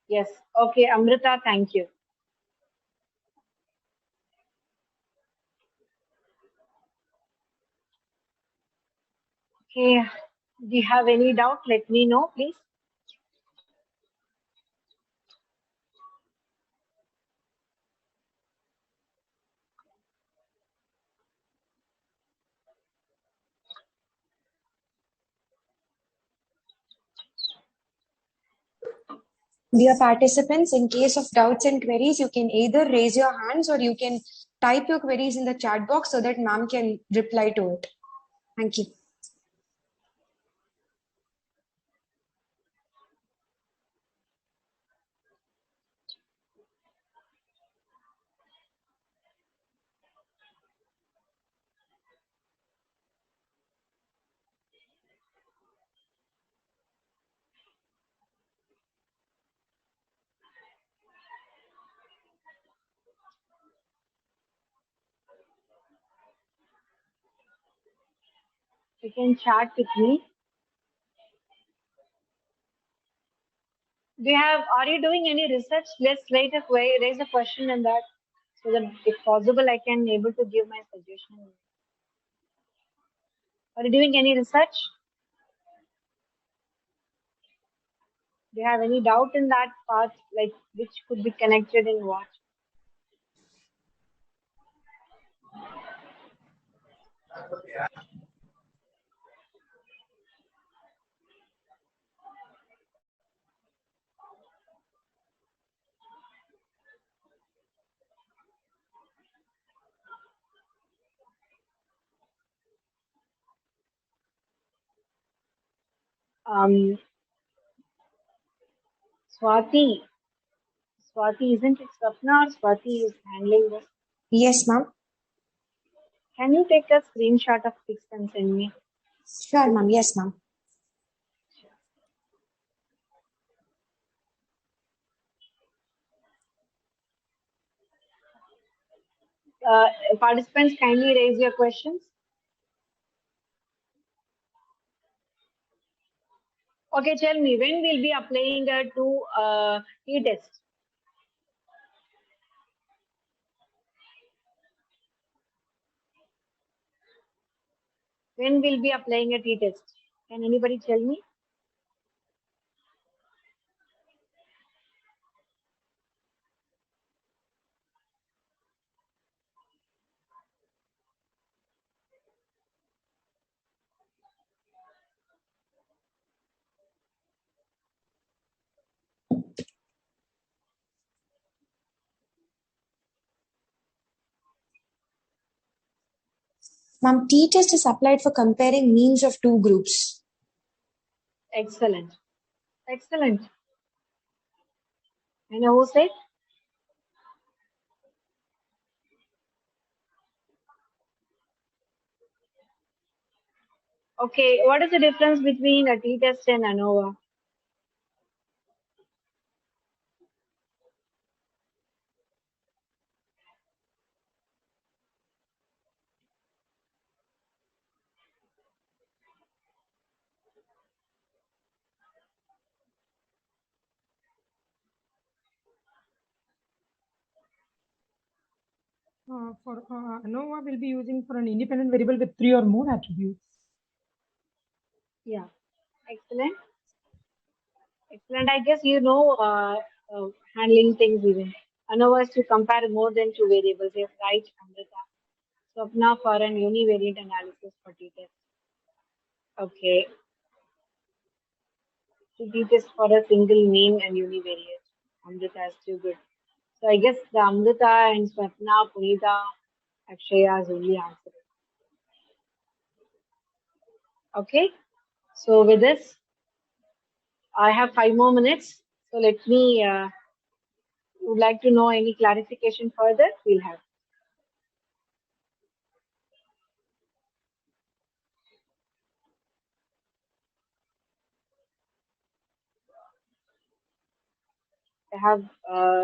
Yes. Okay, Amrita, thank you. Okay. Do you have any doubt? Let me know, please. Dear participants, in case of doubts and queries, you can either raise your hands or you can type your queries in the chat box so that ma'am can reply to it. Thank you. You can chat with me. Are you doing any research? Let's raise a question in that, so that if possible, I can able to give my suggestion. Are you doing any research? Do you have any doubt in that part, like which could be connected in what? Swati, isn't it Swapna or Swati is handling this? Yes, ma'am. Can you take a screenshot of pics and send me? Sure, ma'am. Yes, ma'am. Participants, kindly raise your questions. Okay, tell me, when we'll be applying to t-test? When we'll be applying a t-test? Can anybody tell me? Ma'am, t-test is applied for comparing means of two groups. Excellent. Excellent. You know who said? Okay, what is the difference between a t-test and ANOVA? For ANOVA, we'll be using for an independent variable with 3 or more attributes. Yeah, excellent. Excellent. I guess you know handling things even. ANOVA is to compare more than two variables. Yes, right, Amrita. Swapna for an univariate analysis for t-test. Okay. So t-test for a single mean and univariate. Amrita is too good. So I guess the Amrita and Swapna, Punita, Akshaya is only answering. Okay. So with this, I have 5 more minutes. So let me, would like to know any clarification further, we'll have. I have,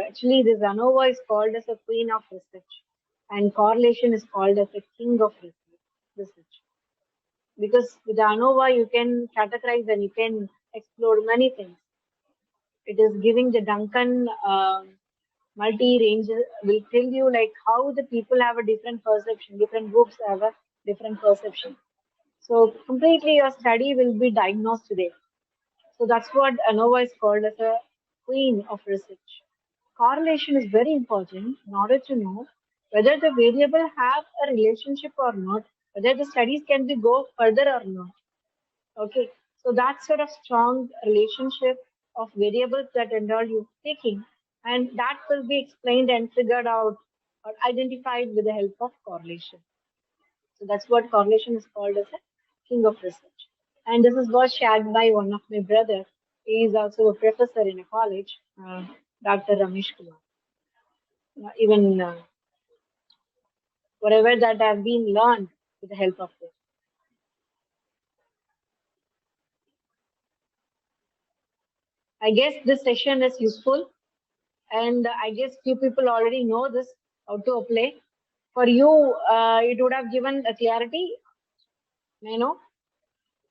actually this ANOVA is called as a queen of research and correlation is called as a king of research. Because with ANOVA you can categorize and you can explore many things. It is giving the Duncan multi-range, will tell you like how the people have a different perception, different groups have a different perception. So completely your study will be diagnosed today. So that's what Anova is called as a queen of research. Correlation is very important in order to know whether the variable have a relationship or not, whether the studies can be go further or not. Okay, so that sort of strong relationship of variables that and all you're taking, and that will be explained and figured out or identified with the help of correlation. So that's what correlation is called as a king of research. And this is was shared by one of my brother. He is also a professor in a college, Dr. Ramesh Kumar. Even whatever that have been learned with the help of this. I guess this session is useful, and I guess few people already know this, how to apply. For you, it would have given a clarity. May I know?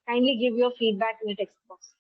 Kindly give your feedback in the text box.